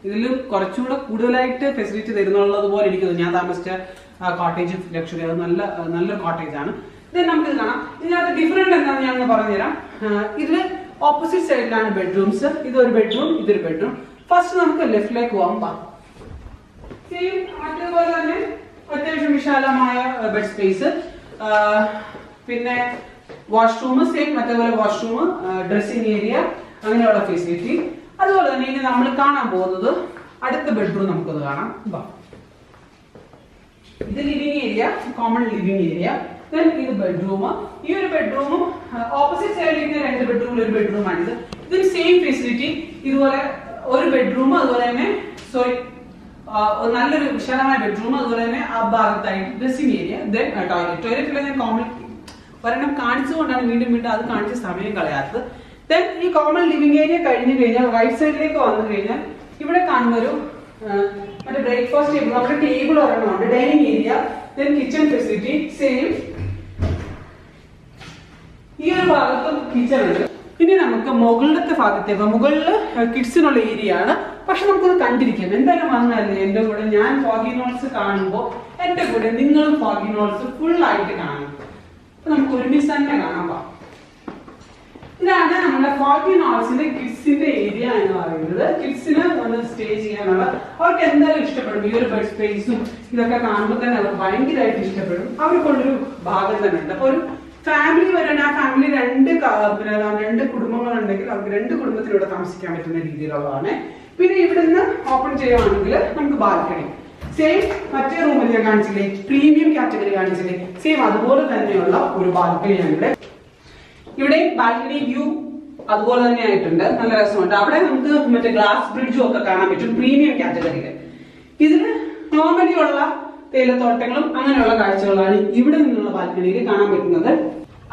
ഇതിലും കുറച്ചുകൂടെ കൂടുതലായിട്ട് ഫെസിലിറ്റി തരുന്നുള്ളത് പോലെ എനിക്ക് തോന്നുന്നു. ഞാൻ താമസിച്ച കോട്ടേജ് ലക്ഷറി അത് നല്ലൊരു കോട്ടേജ് ആണ്. ഇത് നമുക്ക് കാണാം. ഇതിനകത്ത് ഡിഫറെന്റ് എന്താണെന്ന് ഞാൻ പറഞ്ഞുതരാം. ഇതില് ഓപ്പോസിറ്റ് സൈഡിലാണ് ബെഡ്റൂംസ്. ഇതൊരു ബെഡ്റൂം, ഇതൊരു ബെഡ്റൂം. ഫസ്റ്റ് നമുക്ക് ലെഫ്റ്റിലേക്ക് പോകാം. സെയിം മറ്റേപോലെ തന്നെ അത്യാവശ്യം വിശാലമായ ബെഡ് സ്പേസ്, പിന്നെ വാഷ്റൂം സെയിം മറ്റേപോലെ വാഷ്റൂം, ഡ്രസ്സിംഗ് ഏരിയ, അങ്ങനെയുള്ള ഫെസിലിറ്റി. അതുപോലെ തന്നെ ഇനി നമ്മൾ കാണാൻ പോകുന്നത് അടുത്ത ബെഡ്റൂം നമുക്കൊന്ന് കാണാം. ഇത് living area, common living area. Then ഇത് ബെഡ്റൂം. ഈ ഒരു ബെഡ്റൂമും ഓപ്പോസിറ്റ് സൈഡിൽ രണ്ട് ബെഡ്റൂമിൽ ഒരു ബെഡ്റൂമാണിത്. ഇതിന് സെയിം ഫെസിലിറ്റി. ഇതുപോലെ ഒരു ബെഡ്റൂം, അതുപോലെ തന്നെ നല്ലൊരു വിശാലമായ ബെഡ്റൂം, അതുപോലെ തന്നെ ആ ഭാഗത്തായിട്ട് ഡ്രസ്സിംഗ് ഏരിയ, ദെൻ ടോയ്ലറ്റിലെ ഞാൻ കോമൺ ഒരെണ്ണം കാണിച്ചുകൊണ്ടാണ് വീണ്ടും അത് കാണിച്ച് സമയം കളയാത്തത്. ദെൻ ഈ കോമൺ ലിവിംഗ് ഏരിയ കഴിഞ്ഞു കഴിഞ്ഞാൽ റൈറ്റ് സൈഡിലേക്ക് വന്നു കഴിഞ്ഞാൽ ഇവിടെ കാണുന്ന ഒരു മറ്റേ ബ്രേക്ക്ഫാസ്റ്റ് ടേബിൾ, നമ്മുടെ ടേബിൾ ഒരെണ്ണമുണ്ട്. Dining area, then kitchen facility same. ഈ ഒരു ഭാഗത്തും കിച്ചൺ ഉണ്ട്. ഇനി നമുക്ക് മുകളിലത്തെ ഭാഗത്തേക്ക്, മുകളിൽ കിഡ്സിനുള്ള ഏരിയ ആണ്. പക്ഷെ നമുക്കത് കണ്ടിരിക്കാം. എന്തായാലും വന്നാലേ എന്റെ കൂടെ ഞാൻ ഫോഗി നോട്ട്സ് കാണുമ്പോൾ എന്റെ കൂടെ നിങ്ങളും ഫോഗി നോട്ട്സ് ഫുൾ ആയിട്ട് കാണണം. അപ്പൊ നമുക്ക് ഒരുമിച്ച് തന്നെ കാണാം. ഇതാണ് നമ്മുടെ ഫോഗി നോട്ട്സിന്റെ കിഡ്സിന്റെ ഏരിയ എന്ന് പറയുന്നത്. കിഡ്സിന് വന്ന് സ്റ്റേ ചെയ്യാനുള്ള അവർക്ക് എന്തായാലും ഇഷ്ടപ്പെടും. ഈ ഒരു ബെഡ് സ്പേസും ഇതൊക്കെ കാണുമ്പോൾ തന്നെ അവർ ഭയങ്കരമായിട്ട് ഇഷ്ടപ്പെടും. അവർക്കുള്ളൊരു ഭാഗം തന്നെ ഉണ്ട്. അപ്പൊ ഒരു ഫാമിലി വരണം. ആ ഫാമിലി രണ്ട് കുടുംബങ്ങളുണ്ടെങ്കിൽ അവർക്ക് രണ്ട് കുടുംബത്തിലൂടെ താമസിക്കാൻ പറ്റുന്ന രീതിയിലുള്ളതാണ്. പിന്നെ ഇവിടെ നിന്ന് ഓപ്പൺ ചെയ്യുകയാണെങ്കിൽ നമുക്ക് ബാൽക്കണി സെയിം മറ്റേ റൂമിൽ ഞാൻ കാണിച്ചില്ലേ, പ്രീമിയം കാറ്റഗറി കാണിച്ചില്ലേ, സെയിം അതുപോലെ തന്നെയുള്ള ഒരു ബാൽക്കണിയാണ് ഇവിടെ. ഇവിടെ ബാൽക്കണി വ്യൂ അതുപോലെ തന്നെ ആയിട്ടുണ്ട്. നല്ല രസമുണ്ട്. അവിടെ നമുക്ക് മറ്റേ ഗ്ലാസ് ബ്രിഡ്ജും ഒക്കെ കാണാൻ പറ്റും പ്രീമിയം കാറ്റഗറിയിൽ. ഇതിന് നോർമലി ഉള്ള തേയിലത്തോട്ടങ്ങളും അങ്ങനെയുള്ള കാഴ്ചകളാണ് ഇവിടെ നിന്നുള്ള ബാൽക്കണിയിൽ കാണാൻ പറ്റുന്നത്.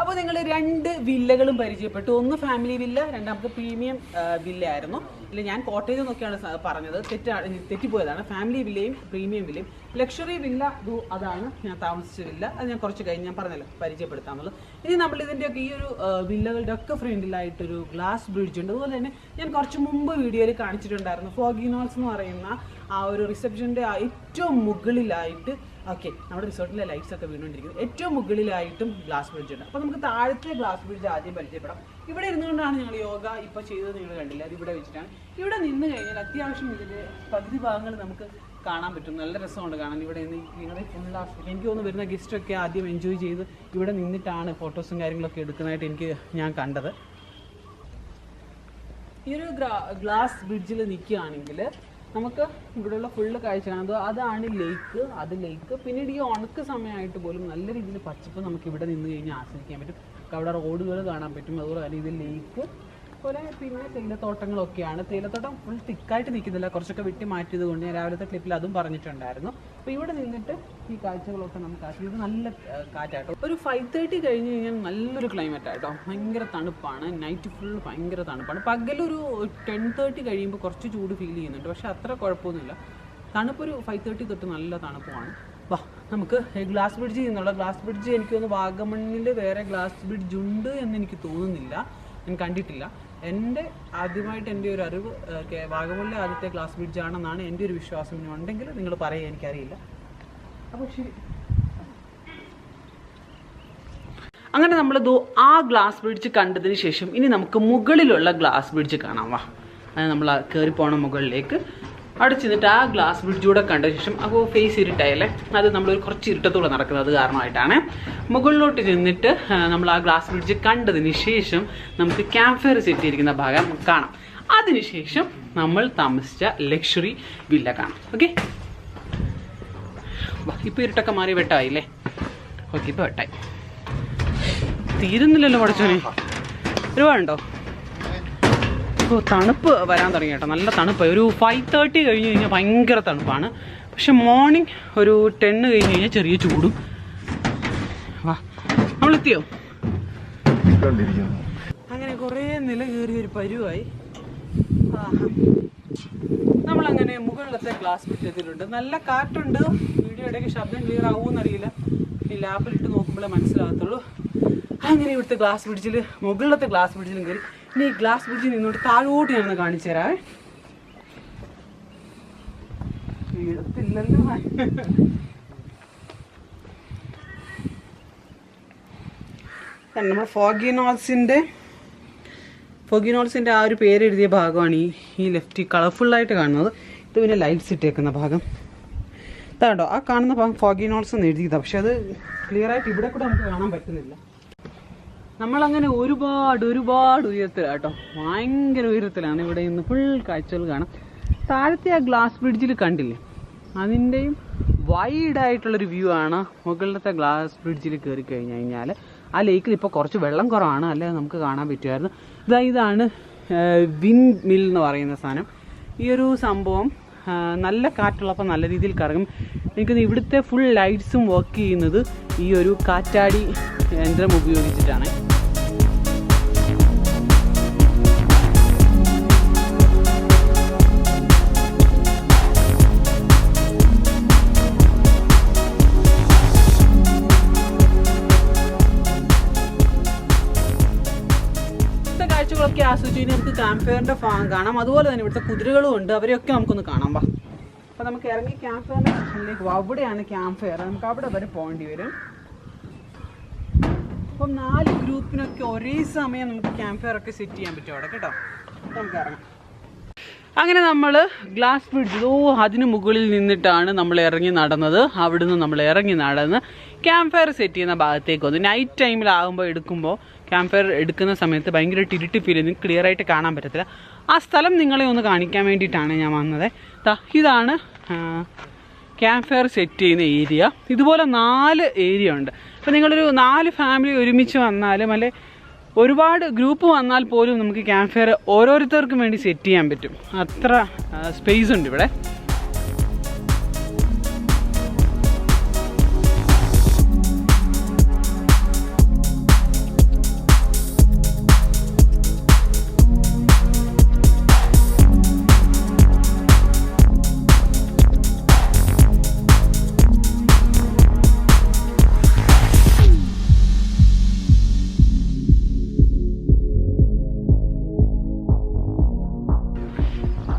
അപ്പോൾ നിങ്ങൾ 2 വില്ലകളും പരിചയപ്പെട്ടു. ഒന്ന് ഫാമിലി വില്ല, രണ്ടാമത്തെ പ്രീമിയം വില്ല ആയിരുന്നു. ഇല്ല, ഞാൻ കോട്ടേജ് എന്നൊക്കെയാണ് പറഞ്ഞത്, തെറ്റിപ്പോയതാണ്. ഫാമിലി വില്ലയും പ്രീമിയം വില്ലയും. ലക്ഷറി വില്ല അതാണ് ഞാൻ താമസിച്ച വില്ല. അത് ഞാൻ കുറച്ച് കഴിഞ്ഞ് ഞാൻ പറഞ്ഞല്ലോ പരിചയപ്പെടുത്താമെന്നുള്ളത്. ഇനി നമ്മൾ ഇതിൻ്റെയൊക്കെ ഈ ഒരു വില്ലകളുടെ ഒക്കെ ഫ്രണ്ടിലായിട്ടൊരു ഗ്ലാസ് ബ്രിഡ്ജ് ഉണ്ട്. അതുപോലെ തന്നെ ഞാൻ കുറച്ച് മുമ്പ് വീഡിയോയിൽ കാണിച്ചിട്ടുണ്ടായിരുന്നു ഫോഗിനോൾസ് എന്ന് പറയുന്ന ആ ഒരു റിസപ്ഷൻ്റെ ഏറ്റവും മുകളിലായിട്ട് നമ്മുടെ റിസോർട്ടിലെ ലൈറ്റ്സ് ഒക്കെ വീണുകൊണ്ടിരിക്കുന്നത് ഏറ്റവും മുകളിലായിട്ടും ഗ്ലാസ് ബ്രിഡ്ജ് ഉണ്ട്. അപ്പോൾ നമുക്ക് താഴത്തെ ഗ്ലാസ് ബ്രിഡ്ജ് ആദ്യം പരിചയപ്പെടാം. ഇവിടെ ഇരുന്നുകൊണ്ടാണ് ഞങ്ങൾ യോഗ ഇപ്പോൾ ചെയ്തത്, നിങ്ങൾ കണ്ടില്ല, അത് ഇവിടെ വെച്ചിട്ടാണ്. ഇവിടെ നിന്ന് കഴിഞ്ഞാൽ അത്യാവശ്യം ഇതിൻ്റെ പകുതി ഭാഗങ്ങൾ നമുക്ക് കാണാൻ പറ്റും. നല്ല രസമുണ്ട് കാണാൻ. ഇവിടെ നിന്ന് നിങ്ങളുടെ ഫുൾ എനിക്ക് തോന്നുന്നു വരുന്ന ഗസ്റ്റൊക്കെ ആദ്യം എൻജോയ് ചെയ്ത് ഇവിടെ നിന്നിട്ടാണ് ഫോട്ടോസും കാര്യങ്ങളൊക്കെ എടുക്കുന്നതായിട്ട് ഞാൻ കണ്ടത്. ഈ ഒരു ഗ്ലാസ് ബ്രിഡ്ജിൽ നിൽക്കുകയാണെങ്കിൽ നമുക്ക് ഇവിടെയുള്ള ഫുള്ള് കാഴ്ച കാണുന്നത് അതാണ് ലേക്ക്. അത് ലേക്ക്. പിന്നീട് ഈ ഉണക്ക് സമയമായിട്ട് പോലും നല്ല രീതിയിൽ പച്ചപ്പ് നമുക്ക് ഇവിടെ നിന്ന് കഴിഞ്ഞാൽ ആസ്വദിക്കാൻ പറ്റും. അവിടെ റോഡുകൾ കാണാൻ പറ്റും. അതുപോലെ തന്നെ ഇത് ലേക്ക് പോലെ പിന്നെ തേയിലത്തോട്ടങ്ങളൊക്കെയാണ്. തേയിലത്തോട്ടം ഫുൾ തിക്കായിട്ട് നിൽക്കുന്നില്ല, കുറച്ചൊക്കെ വെട്ടി മാറ്റിയത് കൊണ്ട് ഞാൻ രാവിലത്തെ ക്ലിപ്പിൽ അതും പറഞ്ഞിട്ടുണ്ടായിരുന്നു. അപ്പോൾ ഇവിടെ നിന്നിട്ട് ഈ കാഴ്ചകളൊക്കെ നമുക്ക് ആസ്വദിക്കും. നല്ല കാറ്റാട്ടോ. ഒരു 5:30 കഴിഞ്ഞ് കഴിഞ്ഞാൽ നല്ലൊരു ക്ലൈമറ്റ് ആട്ടോ. ഭയങ്കര തണുപ്പാണ്. നൈറ്റ് ഫുൾ ഭയങ്കര തണുപ്പാണ്. പകലൊരു 10:30 കഴിയുമ്പോൾ കുറച്ച് ചൂട് ഫീൽ ചെയ്യുന്നുണ്ട്, പക്ഷേ അത്ര കുഴപ്പമൊന്നുമില്ല. തണുപ്പൊരു 5:30 തൊട്ട് നല്ല തണുപ്പുമാണ്. വാ, നമുക്ക് ഗ്ലാസ് ബ്രിഡ്ജ് ചെയ്യുന്നുള്ള ഗ്ലാസ് ബ്രിഡ്ജ് എനിക്ക് തോന്നുന്നു വാഗമണ്ണിൽ വേറെ ഗ്ലാസ് ബ്രിഡ്ജ് ഉണ്ട് എന്ന് എനിക്ക് തോന്നുന്നില്ല, ഞാൻ കണ്ടിട്ടില്ല. ആദ്യമായിട്ട് എൻ്റെ ഒരു അറിവ് വാഗമണിലെ ആദ്യത്തെ ഗ്ലാസ് ബ്രിഡ്ജ് ആണെന്നാണ് എൻ്റെ ഒരു വിശ്വാസം. ഇനി ഉണ്ടെങ്കിൽ നിങ്ങൾ പറയുക, എനിക്കറിയില്ല. അപ്പോൾ ശരി, അങ്ങനെ നമ്മൾ ആ ഗ്ലാസ് ബ്രിഡ്ജ് കണ്ടതിന് ശേഷം ഇനി നമുക്ക് മുകളിലുള്ള ഗ്ലാസ് ബ്രിഡ്ജ് കാണാം. വാ, അത് നമ്മൾ കയറി പോകണം മുകളിലേക്ക്. അവിടെ ചെന്നിട്ട് ആ ഗ്ലാസ് ബ്രിഡ്ജൂടെ കണ്ട ശേഷം അപ്പോൾ ഫേസ് ഇരുട്ടായല്ലേ, അത് നമ്മളൊരു കുറച്ച് ഇരുട്ടത്തൂടെ നടക്കുന്നത് കാരണമായിട്ടാണ്. മുകളിലോട്ട് ചെന്നിട്ട് നമ്മൾ ആ ഗ്ലാസ് ബ്രിഡ്ജ് കണ്ടതിന് ശേഷം നമുക്ക് ക്യാമ്പ് ഫയർ സെറ്റ് ചെയ്തിരിക്കുന്ന ഭാഗം കാണാം. അതിനുശേഷം നമ്മൾ താമസിച്ച ലക്ഷറി വില്ല കാണാം. ഓക്കെ, ഇപ്പോൾ ഇരുട്ടൊക്കെ മാറി വെട്ടായില്ലേ? ഓക്കെ, ഇപ്പോൾ വെട്ടായി. തീരുന്നില്ലല്ലോ പഠിച്ചോനെ, ഒരുപാടുണ്ടോ? ഇപ്പോൾ തണുപ്പ് വരാൻ തുടങ്ങി കേട്ടോ, നല്ല തണുപ്പായി. ഒരു 5:30 കഴിഞ്ഞ് കഴിഞ്ഞാൽ ഭയങ്കര തണുപ്പാണ്. പക്ഷെ മോർണിംഗ് ഒരു 10 കഴിഞ്ഞ് കഴിഞ്ഞാൽ ചെറിയ ചൂടും. വാ, നമ്മളെത്തിയോ? അങ്ങനെ കുറേ നില കയറിയ ഒരു പരുവായി. നമ്മളങ്ങനെ മുകളിലത്തെ ഗ്ലാസ് ബ്രിഡ്ജ് എത്തിയിട്ടുണ്ട്. നല്ല കാറ്റുണ്ട്. വീഡിയോ ഇടയ്ക്ക് ശബ്ദം ക്ലിയർ ആവുമെന്നറിയില്ല, ഈ ലാപ്പിലിട്ട് നോക്കുമ്പോഴേ മനസ്സിലാകത്തുള്ളൂ. അങ്ങനെ ഇവിടുത്തെ ഗ്ലാസ് ബ്രിഡ്ജിൽ, മുകളിലത്തെ ഗ്ലാസ് ബ്രിഡ്ജിലും കയറി. ഇനി ഈ ഗ്ലാസ് ബ്രിഡ്ജിൽ നിന്നോട്ട് താഴോട്ട് ഞാനൊന്ന് കാണിച്ചു തരാവേ. വീഴത്തില്ലല്ലോ. നമ്മുടെ ഫോഗിനോൾസിൻ്റെ ആ ഒരു പേര് എഴുതിയ ഭാഗമാണ് ഈ ലെഫ്റ്റ് കളർഫുള്ളായിട്ട് കാണുന്നത്. ഇത് പിന്നെ ലൈറ്റ്സ് ഇട്ടേക്കുന്ന ഭാഗം ഇതാണ്ടോ. ആ കാണുന്ന ഭാഗം ഫോഗിനോൾസ് എന്ന് എഴുതിയതാണ്, പക്ഷെ അത് ക്ലിയറായിട്ട് ഇവിടെ കൂടെ നമുക്ക് കാണാൻ പറ്റുന്നില്ല. നമ്മളങ്ങനെ ഒരുപാട് ഉയരത്തിലാട്ടോ, ഭയങ്കര ഉയരത്തിലാണ്. ഇവിടെ നിന്ന് ഫുൾ കാഴ്ചകൾ കാണാം. താഴത്തെ ആ ഗ്ലാസ് ബ്രിഡ്ജിൽ കണ്ടില്ലേ, അതിൻ്റെയും വൈഡായിട്ടുള്ളൊരു വ്യൂ ആണ് മുകളിലത്തെ ഗ്ലാസ് ബ്രിഡ്ജിൽ കയറി കഴിഞ്ഞ് കഴിഞ്ഞാൽ. ആ ലേക്കിൽ ഇപ്പോൾ കുറച്ച് വെള്ളം കുറവാണ്, അല്ലെ നമുക്ക് കാണാൻ പറ്റുമായിരുന്നു. ഇതാണ് വിൻഡ് മിൽ എന്ന് പറയുന്ന സാധനം. ഈ ഒരു സംഭവം നല്ല കാറ്റുള്ളപ്പോൾ നല്ല രീതിയിൽ കറങ്ങും. എനിക്കൊന്ന് ഇവിടുത്തെ ഫുൾ ലൈറ്റ്സും വർക്ക് ചെയ്യുന്നത് ഈ ഒരു കാറ്റാടി യന്ത്രം ഉപയോഗിച്ചിട്ടാണ്. കാഴ്ചകളൊക്കെ ആസ്വദിച്ച് കഴിഞ്ഞാൽ നമുക്ക് ക്യാമ്പ് ഫയറിൻ്റെ ഭാഗം കാണാം. അതുപോലെ തന്നെ ഇവിടുത്തെ കുതിരകളും ഉണ്ട്, അവരെയൊക്കെ നമുക്കൊന്ന് കാണാം. വാ, അപ്പോൾ നമുക്ക് ഇറങ്ങി ക്യാമ്പ് ഫയറിൻ്റെ സെക്ഷനിലേക്ക് പോകും. അവിടെയാണ് ക്യാമ്പ് ഫയർ, നമുക്ക് അവിടെ വരെ പോകേണ്ടി വരും. അപ്പം 4 ഗ്രൂപ്പിനൊക്കെ ഒരേ സമയം നമുക്ക് ക്യാമ്പ് ഫയർ ഒക്കെ സെറ്റ് ചെയ്യാൻ പറ്റും അവിടെ കേട്ടോ. നമുക്ക് ഇറങ്ങാം. അങ്ങനെ നമ്മൾ ഗ്ലാസ് ബ്രിഡ്ജ് അതിന് മുകളിൽ നിന്നിട്ടാണ് നമ്മൾ ഇറങ്ങി നടന്നത്. അവിടുന്ന് നമ്മൾ ഇറങ്ങി നടന്ന് ക്യാമ്പ് ഫയർ സെറ്റ് ചെയ്യുന്ന ഭാഗത്തേക്ക് വന്നു. നൈറ്റ് ടൈമിലാകുമ്പോൾ എടുക്കുമ്പോൾ ക്യാമ്പ് ഫയർ എടുക്കുന്ന സമയത്ത് ഭയങ്കര ഇരുട്ട് ഫീൽ ചെയ്ത് ക്ലിയർ ആയിട്ട് കാണാൻ പറ്റത്തില്ല. ആ സ്ഥലം നിങ്ങളെ ഒന്ന് കാണിക്കാൻ വേണ്ടിയിട്ടാണ് ഞാൻ വന്നത്. ഇതാണ് ക്യാമ്പ് ഫയർ സെറ്റ് ചെയ്യുന്ന ഏരിയ. ഇതുപോലെ 4 ഏരിയ ഉണ്ട്. അപ്പോൾ നിങ്ങളൊരു 4 ഫാമിലി ഒരുമിച്ച് വന്നാലും അല്ലെ ഒരുപാട് ഗ്രൂപ്പ് വന്നാൽ പോലും നമുക്ക് ക്യാമ്പ് ഫയർ ഓരോരുത്തർക്കും വേണ്ടി സെറ്റ് ചെയ്യാൻ പറ്റും. അത്ര സ്പേസ് ഉണ്ട് ഇവിടെ.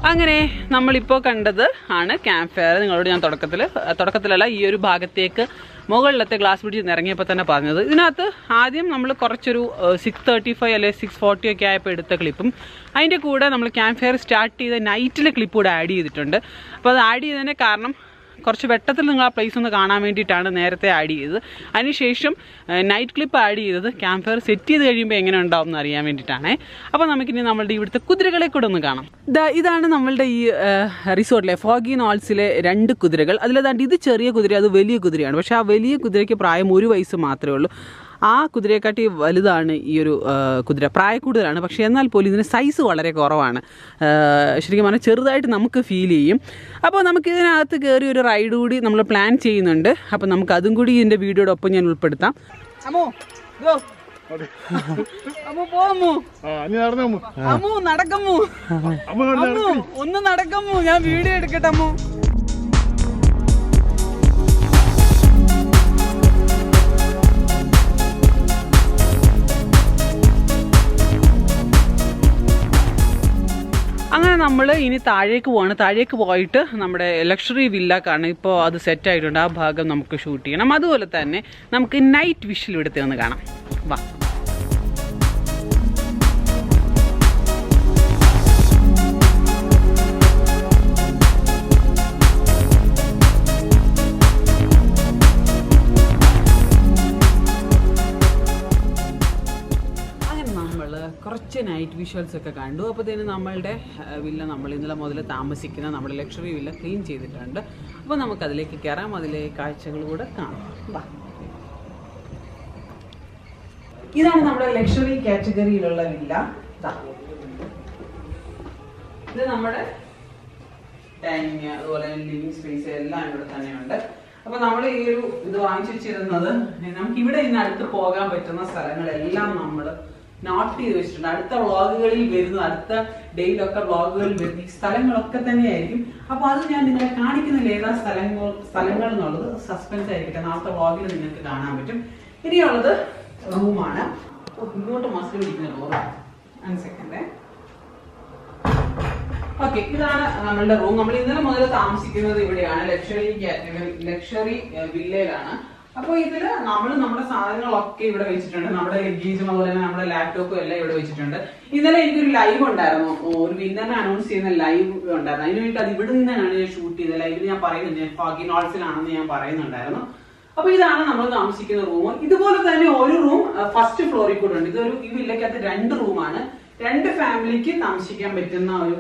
അങ്ങനെ നമ്മളിപ്പോൾ കണ്ടത് ആണ് ക്യാമ്പ് ഫയർ. നിങ്ങളോട് ഞാൻ തുടക്കത്തിലല്ല ഈ ഒരു ഭാഗത്തേക്ക് മുകളിലത്തെ ഗ്ലാസ് ബ്രിഡ്ജിൽ നിന്ന് ഇറങ്ങിയപ്പോൾ തന്നെ പറഞ്ഞത്. ഇതിനകത്ത് ആദ്യം നമ്മൾ കുറച്ചൊരു 6:35 അല്ലെങ്കിൽ 6:40 ഒക്കെ ആയപ്പോൾ എടുത്ത ക്ലിപ്പും അതിൻ്റെ കൂടെ നമ്മൾ ക്യാമ്പ് ഫയർ സ്റ്റാർട്ട് ചെയ്ത നൈറ്റിലെ ക്ലിപ്പ് കൂടെ ആഡ് ചെയ്തിട്ടുണ്ട്. അപ്പോൾ അത് ആഡ് ചെയ്തതിൻ്റെ കാരണം കുറച്ച് വെട്ടത്തിൽ നിങ്ങൾ ആ പ്ലേസ് ഒന്ന് കാണാൻ വേണ്ടിയിട്ടാണ് നേരത്തെ ആഡ് ചെയ്തത്. അതിനുശേഷം നൈറ്റ് ക്ലിപ്പ് ആഡ് ചെയ്തത് ക്യാമ്പ് ഫയർ സെറ്റ് ചെയ്ത് കഴിയുമ്പോൾ എങ്ങനെ ഉണ്ടാവും എന്ന് അറിയാൻ വേണ്ടിയിട്ടാണ്. അപ്പോൾ നമുക്കിനി നമ്മളുടെ ഇവിടുത്തെ കുതിരകളെ കൂടെ ഒന്ന് കാണാം. ഇതാണ് നമ്മളുടെ ഈ റിസോർട്ടിലെ ഫോഗി നോൾസിലെ 2 കുതിരകൾ. അതിലേതാണ്ട് ഇത് ചെറിയ കുതിര, അത് വലിയ കുതിരയാണ്. പക്ഷേ ആ വലിയ കുതിരയ്ക്ക് പ്രായം 1 വയസ്സ് മാത്രമേ ഉള്ളൂ. ആ കുതിരയെക്കാട്ടി വലുതാണ് ഈ ഒരു കുതിര, പ്രായക്കൂടുതലാണ്. പക്ഷേ എന്നാൽ പോലും ഇതിന് സൈസ് വളരെ കുറവാണ്. ശരിക്കും പറഞ്ഞാൽ ചെറുതായിട്ട് നമുക്ക് ഫീൽ ചെയ്യും. അപ്പോൾ നമുക്കിതിനകത്ത് കയറി ഒരു റൈഡ് കൂടി നമ്മൾ പ്ലാൻ ചെയ്യുന്നുണ്ട്. അപ്പോൾ നമുക്ക് അതും കൂടി ഇതിൻ്റെ വീഡിയോയുടെ ഒപ്പം ഞാൻ ഉൾപ്പെടുത്താം. അമ്മോ നടക്കമ്മോ, ഒന്ന് നടക്കമ്മോ, ഞാൻ വീഡിയോ എടുക്കട്ടെ അമ്മോ. അങ്ങനെ നമ്മൾ ഇനി താഴേക്ക് പോവാണ്. താഴേക്ക് പോയിട്ട് നമ്മുടെ ലക്ഷറി വില്ല കാണാം. ഇപ്പോൾ അത് സെറ്റ് ആയിട്ടുണ്ട്. ആ ഭാഗം നമുക്ക് ഷൂട്ട് ചെയ്യണം. അതുപോലെ തന്നെ നമുക്ക് നൈറ്റ് വിഷ്വൽ ഇവിടുത്തെ ഒന്ന് കാണാം. വാ. കുറച്ച് നൈറ്റ് വിഷ്വൽസ് ഒക്കെ കണ്ടു. അപ്പോൾ തന്നെ നമ്മളുടെ വില്ല നമ്മൾ ഇന്നലെ മുതൽ താമസിക്കുന്ന നമ്മുടെ ലക്ഷറി വില്ല ക്ലീൻ ചെയ്തിട്ടുണ്ട്. അപ്പോൾ നമുക്കതിലേക്ക് കയറാം, അതിലെ കാഴ്ചകൾ കൂടെ കാണാം. വാ. ഇതാണ് നമ്മുടെ ലക്ഷറി കാറ്റഗറിയിലുള്ള വില്ല. ഇത് നമ്മുടെ ഡൈനിങ്, അതുപോലെ ലിവിങ് സ്പേസ് എല്ലാം ഇവിടെ തന്നെയുണ്ട്. അപ്പോൾ നമ്മൾ ഈ ഒരു ഇത് വാങ്ങിച്ചു വെച്ചിരുന്നത് നമുക്ക് ഇവിടെ ഇന്ന് അടുത്ത് പോകാൻ പറ്റുന്ന സ്ഥലങ്ങളെല്ലാം നമ്മൾ നോട്ട് ചെയ്ത് വെച്ചിട്ടുണ്ട്. അടുത്ത വ്ളോഗുകളിൽ വരുന്ന, അടുത്ത ഡേയിലൊക്കെ വ്ളോഗുകളിൽ വരുന്ന ഈ സ്ഥലങ്ങളൊക്കെ തന്നെയായിരിക്കും. അപ്പോൾ അത് ഞാൻ നിങ്ങളെ കാണിക്കുന്നില്ല ഏതാ സ്ഥലങ്ങൾ എന്നുള്ളത് സസ്പെൻസ് ആയിരിക്കട്ടെ. നാളത്തെ വ്ളോഗിൽ നിങ്ങൾക്ക് കാണാൻ പറ്റും. ഇനിയുള്ളത് റൂമാണ്. ഇങ്ങോട്ട് മസിൽ പിടിക്കുന്ന ഡോറാണ്. സെക്കൻഡ്. ഓക്കെ, ഇതാണ് നമ്മളുടെ റൂം. നമ്മൾ ഇന്നലെ മുതൽ താമസിക്കുന്നത് ഇവിടെയാണ്, ലക്ഷറി വില്ലയിലാണ്. അപ്പോൾ ഇതില് നമ്മൾ നമ്മുടെ സാധനങ്ങളൊക്കെ ഇവിടെ വെച്ചിട്ടുണ്ട്. നമ്മുടെ ലഗേജും അതുപോലെ തന്നെ നമ്മുടെ ലാപ്ടോപ്പും എല്ലാം ഇവിടെ വെച്ചിട്ടുണ്ട്. ഇന്നലെ എനിക്കൊരു ലൈവ് ഉണ്ടായിരുന്നു, ഒരു വിന്നറിനെ അനൗൺസ് ചെയ്യുന്ന ലൈവ് ഉണ്ടായിരുന്നു. അതിന് വേണ്ടി അത് ഇവിടെ നിന്നാണ് ഞാൻ ഷൂട്ട് ചെയ്തത്. ലൈവിൽ ഞാൻ പറയുന്നുണ്ട്, ഞാൻ ഫോഗി നോൾസിലാണെന്ന് ഞാൻ പറയുന്നുണ്ടായിരുന്നു. അപ്പൊ ഇതാണ് നമ്മൾ താമസിക്കുന്ന റൂം. ഇതുപോലെ തന്നെ ഒരു റൂം ഫസ്റ്റ് ഫ്ലോറിൽ കൂടെ ഉണ്ട്. ഇതൊരു ഈ വില്ലക്കകത്ത് 2 റൂമാണ്. 2 ഫാമിലിക്ക് താമസിക്കാൻ പറ്റുന്ന ഒരു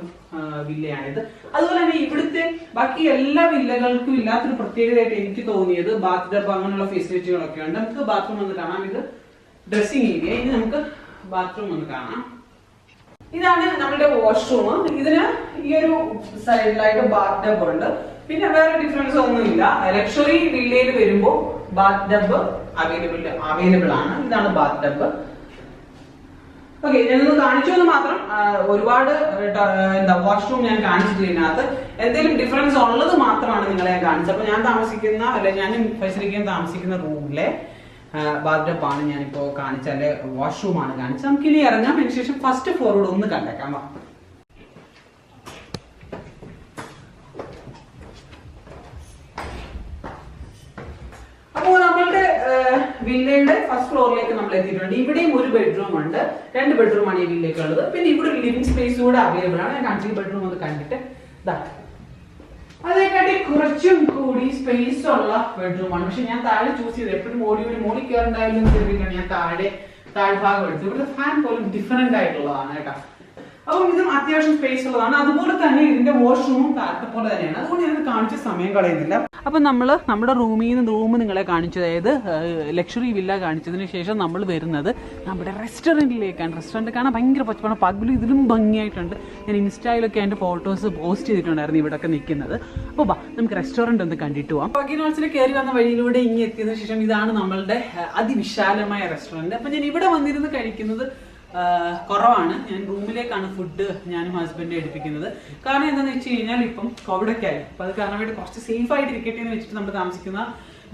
വില്ലയാണിത്. അതുപോലെ തന്നെ ഇവിടുത്തെ ബാക്കി എല്ലാ വില്ലകൾക്കും ഇല്ലാത്തൊരു പ്രത്യേകതയായിട്ട് എനിക്ക് തോന്നിയത് ബാത്ത് ടബ് അങ്ങനെയുള്ള ഫെസിലിറ്റികളൊക്കെ ഉണ്ട്. നമുക്ക് ബാത്റൂം ഒന്ന് കാണാം. ഇത് ഡ്രസ്സിംഗ് ഏരിയ. ഇനി നമുക്ക് ബാത്റൂം ഒന്ന് കാണാം. ഇതാണ് നമ്മുടെ വാഷ്റൂം. ഇതിന് ഈ ഒരു സൈഡിലായിട്ട് ബാത്ത് ടബ് ഉണ്ട്. പിന്നെ വേറെ ഡിഫറൻസ് ഒന്നുമില്ല. ലക്ഷറി വില്ലയിൽ വരുമ്പോൾ ബാത്ത് ടബ് അവൈലബിൾ ആണ്. ഇതാണ് ബാത്ത് ടബ്. ഓക്കെ, ഞാനൊന്ന് കാണിച്ചു മാത്രം. ഒരുപാട് വാഷ്റൂം ഞാൻ കാണിച്ചിട്ടില്ല. ഇതിനകത്ത് എന്തെങ്കിലും ഡിഫറൻസ് ഉള്ളത് മാത്രമാണ് നിങ്ങളെ ഞാൻ കാണിച്ചത്. അപ്പൊ ഞാൻ താമസിക്കുന്ന, അല്ലെ ഞാനും ഫൈസലിക്കാൻ താമസിക്കുന്ന റൂമിലെ ബാത്ടബാണ് ഞാനിപ്പോ കാണിച്ച, അല്ലെ വാഷ്റൂമാണ് കാണിച്ചത്. നമുക്ക് ഇനി ഇറങ്ങാം. അതിനുശേഷം ഫസ്റ്റ് ഫ്ലോറോട് ഒന്ന് കണ്ടേക്കാം. അപ്പോൾ നമ്മളുടെ വില്ലയുടെ ഫസ്റ്റ് ഫ്ലോറിലേക്ക് നമ്മൾ എത്തിയിട്ടുണ്ട്. ഇവിടെയും ഒരു ബെഡ്റൂം ഉണ്ട്. 2 ബെഡ്റൂമാണ് ഈ വില്ലയ്ക്ക് ഉള്ളത്. പിന്നെ ഇവിടെ ഒരു ലിവിംഗ് സ്പേസ് കൂടെ അവൈലബിൾ ആണ്. ഞാൻ കാണിച്ച ബെഡ്റൂം ഒന്ന് കണ്ടിട്ട് അതേക്കാട്ടി കുറച്ചും കൂടി സ്പേസ് ഉള്ള ബെഡ്റൂമാണ്. പക്ഷെ ഞാൻ താഴെ ചൂസ് ചെയ്ത് എപ്പോഴും മോളി കയറുണ്ടായാലും ചെറിയ ഞാൻ താഴ്ഭാഗം എടുത്തു. ഇവിടെ ഫാൻ പോലും ഡിഫറെന്റ് ആയിട്ടുള്ളതാണ് കേട്ടോ. അപ്പം ഇതും അത്യാവശ്യം സ്പേസ് ഉള്ളതാണ്. അതുപോലെ തന്നെ ഇതിന്റെ വാഷ്റൂമും താഴത്തെ പോലെ തന്നെയാണ്. അതുകൊണ്ട് ഞാൻ കാണിച്ച സമയം കളയുന്നില്ല. അപ്പം നമ്മൾ നമ്മുടെ റൂമിൽ നിന്ന് നിങ്ങളെ കാണിച്ചു, അതായത് ലക്ഷറി വില്ല കാണിച്ചതിന് ശേഷം നമ്മൾ വരുന്നത് നമ്മുടെ റെസ്റ്റോറൻറ്റിലേക്കാണ്. റെസ്റ്റോറൻറ്റ് കാണാൻ ഭയങ്കര പച്ചപ്പാണ്. പകലും ഇതിലും ഭംഗിയായിട്ടുണ്ട്. ഞാൻ ഇൻസ്റ്റയിലൊക്കെ അതിൻ്റെ ഫോട്ടോസ് പോസ്റ്റ് ചെയ്തിട്ടുണ്ടായിരുന്നു ഇവിടെയൊക്കെ നിൽക്കുന്നത്. അപ്പോൾ നമുക്ക് റെസ്റ്റോറൻറ്റ് ഒന്ന് കണ്ടിട്ട് പോവാം. ഫോഗി നോൾസിൽ കയറി വന്ന വഴിയിലൂടെ ഇങ്ങനെ എത്തിയതിനു ശേഷം ഇതാണ് നമ്മളുടെ അതിവിശാലമായ റെസ്റ്റോറൻറ്റ്. അപ്പം ഞാൻ ഇവിടെ വന്നിരുന്ന് കഴിക്കുന്നത് കുറവാണ്. ഞാൻ റൂമിലേക്കാണ് ഫുഡ് ഞാനും ഹസ്ബൻഡും എടുപ്പിക്കുന്നത്. കാരണം എന്താണെന്ന് വെച്ച് കഴിഞ്ഞാൽ ഇപ്പം കോവിഡൊക്കെ ആയി. അപ്പം അത് കാരണം വേണ്ടി കുറച്ച് സേഫ് ആയിട്ട് ഇരിക്കട്ടെ എന്ന് വെച്ചിട്ട് നമ്മൾ താമസിക്കുന്ന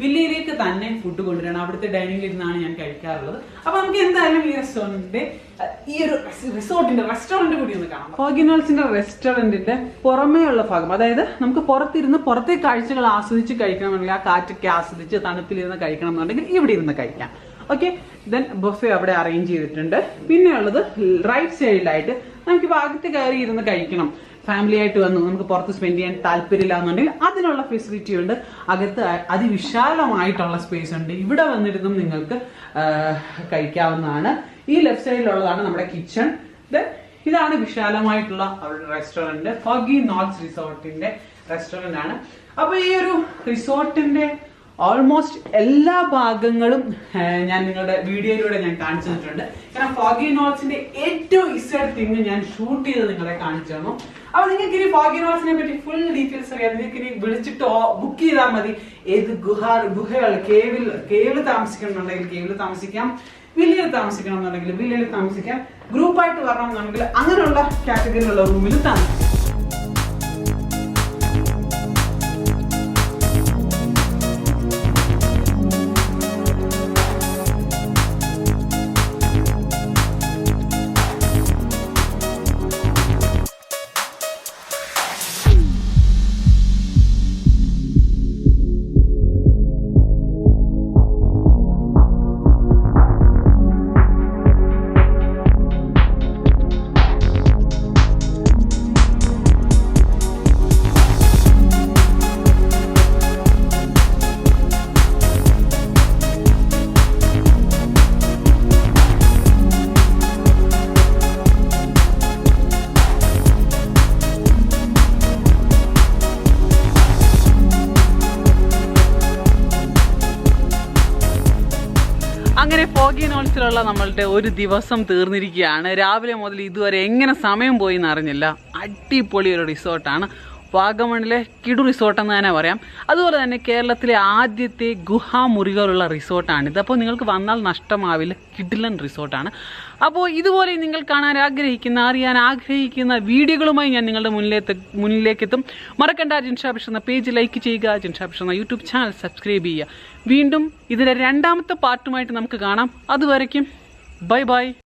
വില്ലയിലേക്ക് തന്നെ ഫുഡ് കൊണ്ടുവരണം. അവിടുത്തെ ഡൈനിങ്ങിൽ ഇരുന്നാണ് ഞാൻ കഴിക്കാറുള്ളത്. അപ്പൊ നമുക്ക് എന്തായാലും ഈ റെസ്റ്റോറന്റിന്റെ ഈ ഒരു റിസോർട്ടിന്റെ റെസ്റ്റോറന്റ് കൂടി ഒന്ന് കാണാം. ഫോഗിനോൾസിന്റെ റെസ്റ്റോറന്റിന്റെ പുറമേയുള്ള ഭാഗം, അതായത് നമുക്ക് പുറത്തിരുന്ന് പുറത്തെ കാഴ്ചകൾ ആസ്വദിച്ച് കഴിക്കണമെന്നുണ്ടെങ്കിൽ, ആ കാറ്റൊക്കെ ആസ്വദിച്ച് തണുപ്പിലിരുന്ന് കഴിക്കണം എന്നുണ്ടെങ്കിൽ ഇവിടെ ഇരുന്ന് കഴിക്കാം. ഓക്കെ, ദെൻ ബൊഫെ അവിടെ അറേഞ്ച് ചെയ്തിട്ടുണ്ട്. പിന്നെ ഉള്ളത് റൈറ്റ് സൈഡിലായിട്ട് നമുക്ക് ഭാഗത്ത് കയറി ഇരുന്ന് കഴിക്കണം, ഫാമിലി ആയിട്ട് വന്നു നമുക്ക് പുറത്ത് സ്പെൻഡ് ചെയ്യാൻ താല്പര്യമില്ല എന്നുണ്ടെങ്കിൽ അതിനുള്ള ഫെസിലിറ്റി ഉണ്ട്. അകത്ത് അതിവിശാലമായിട്ടുള്ള സ്പേസ് ഉണ്ട്, ഇവിടെ വന്നിരുന്നും നിങ്ങൾക്ക് കഴിക്കാവുന്നതാണ്. ഈ ലെഫ്റ്റ് സൈഡിലുള്ളതാണ് നമ്മുടെ കിച്ചൺ. ഇതാണ് വിശാലമായിട്ടുള്ള അവരുടെ റെസ്റ്റോറന്റ്, ഫോഗി നോട്ട്സ് റിസോർട്ടിന്റെ റെസ്റ്റോറന്റ് ആണ്. അപ്പൊ ഈ ഒരു റിസോർട്ടിന്റെ ഓൾമോസ്റ്റ് എല്ലാ ഭാഗങ്ങളും ഞാൻ നിങ്ങളുടെ വീഡിയോയിലൂടെ ഞാൻ കാണിച്ചു തന്നിട്ടുണ്ട്. കാരണം ഫോഗി നോട്ട്സിന്റെ ഏറ്റവും ഇഷ്ട തിങ് ഞാൻ ഷൂട്ട് ചെയ്ത് നിങ്ങളെ കാണിച്ചു തന്നു. അപ്പൊ നിങ്ങൾക്ക് ഇനി ഫോഗി നോട്ട്സിനെ പറ്റി ഫുൾ ഡീറ്റെയിൽസ് അറിയാം. നിങ്ങൾക്ക് ഇനി വിളിച്ചിട്ട് ബുക്ക് ചെയ്താൽ മതി. ഏത് ഗുഹകൾ, കേവിൽ താമസിക്കണമെന്നുണ്ടെങ്കിൽ കേവിൽ താമസിക്കാം, വില്ലയിൽ താമസിക്കണം എന്നുണ്ടെങ്കിൽ വില്ലയിൽ താമസിക്കാം, ഗ്രൂപ്പായിട്ട് വരണം എന്നുണ്ടെങ്കിൽ അങ്ങനെയുള്ള കാറ്റഗറിയിലുള്ള റൂമിൽ താമസിക്കാം. അങ്ങനെ ഫോഗി നോട്ട്സിലുള്ള നമ്മളുടെ ഒരു ദിവസം തീർന്നിരിക്കുകയാണ്. രാവിലെ മുതൽ ഇതുവരെ എങ്ങനെ സമയം പോയി എന്ന് അറിഞ്ഞില്ല. അടിപൊളി ഒരു റിസോർട്ടാണ്, വാഗമണിലെ കിടു റിസോർട്ട് എന്ന് തന്നെ പറയാം. അതുപോലെ തന്നെ കേരളത്തിലെ ആദ്യത്തെ ഗുഹാമുറികളുള്ള റിസോർട്ടാണിത്. അപ്പോൾ നിങ്ങൾക്ക് വന്നാൽ നഷ്ടമാവില്ല, കിഡിലൻ റിസോർട്ടാണ്. അപ്പോൾ ഇതുപോലെ നിങ്ങൾ കാണാൻ ആഗ്രഹിക്കുന്ന, അറിയാൻ ആഗ്രഹിക്കുന്ന വീഡിയോകളുമായി ഞാൻ നിങ്ങളുടെ മുന്നിലേക്ക് എത്തും. മറക്കണ്ട, ജിൻഷാബിഷ് എന്ന പേജ് ലൈക്ക് ചെയ്യുക, ജിൻഷാബിഷ് എന്ന യൂട്യൂബ് ചാനൽ സബ്സ്ക്രൈബ് ചെയ്യുക. വീണ്ടും ഇതിലെ രണ്ടാമത്തെ പാർട്ടുമായിട്ട് നമുക്ക് കാണാം. അതുവരയ്ക്കും ബൈ ബൈ.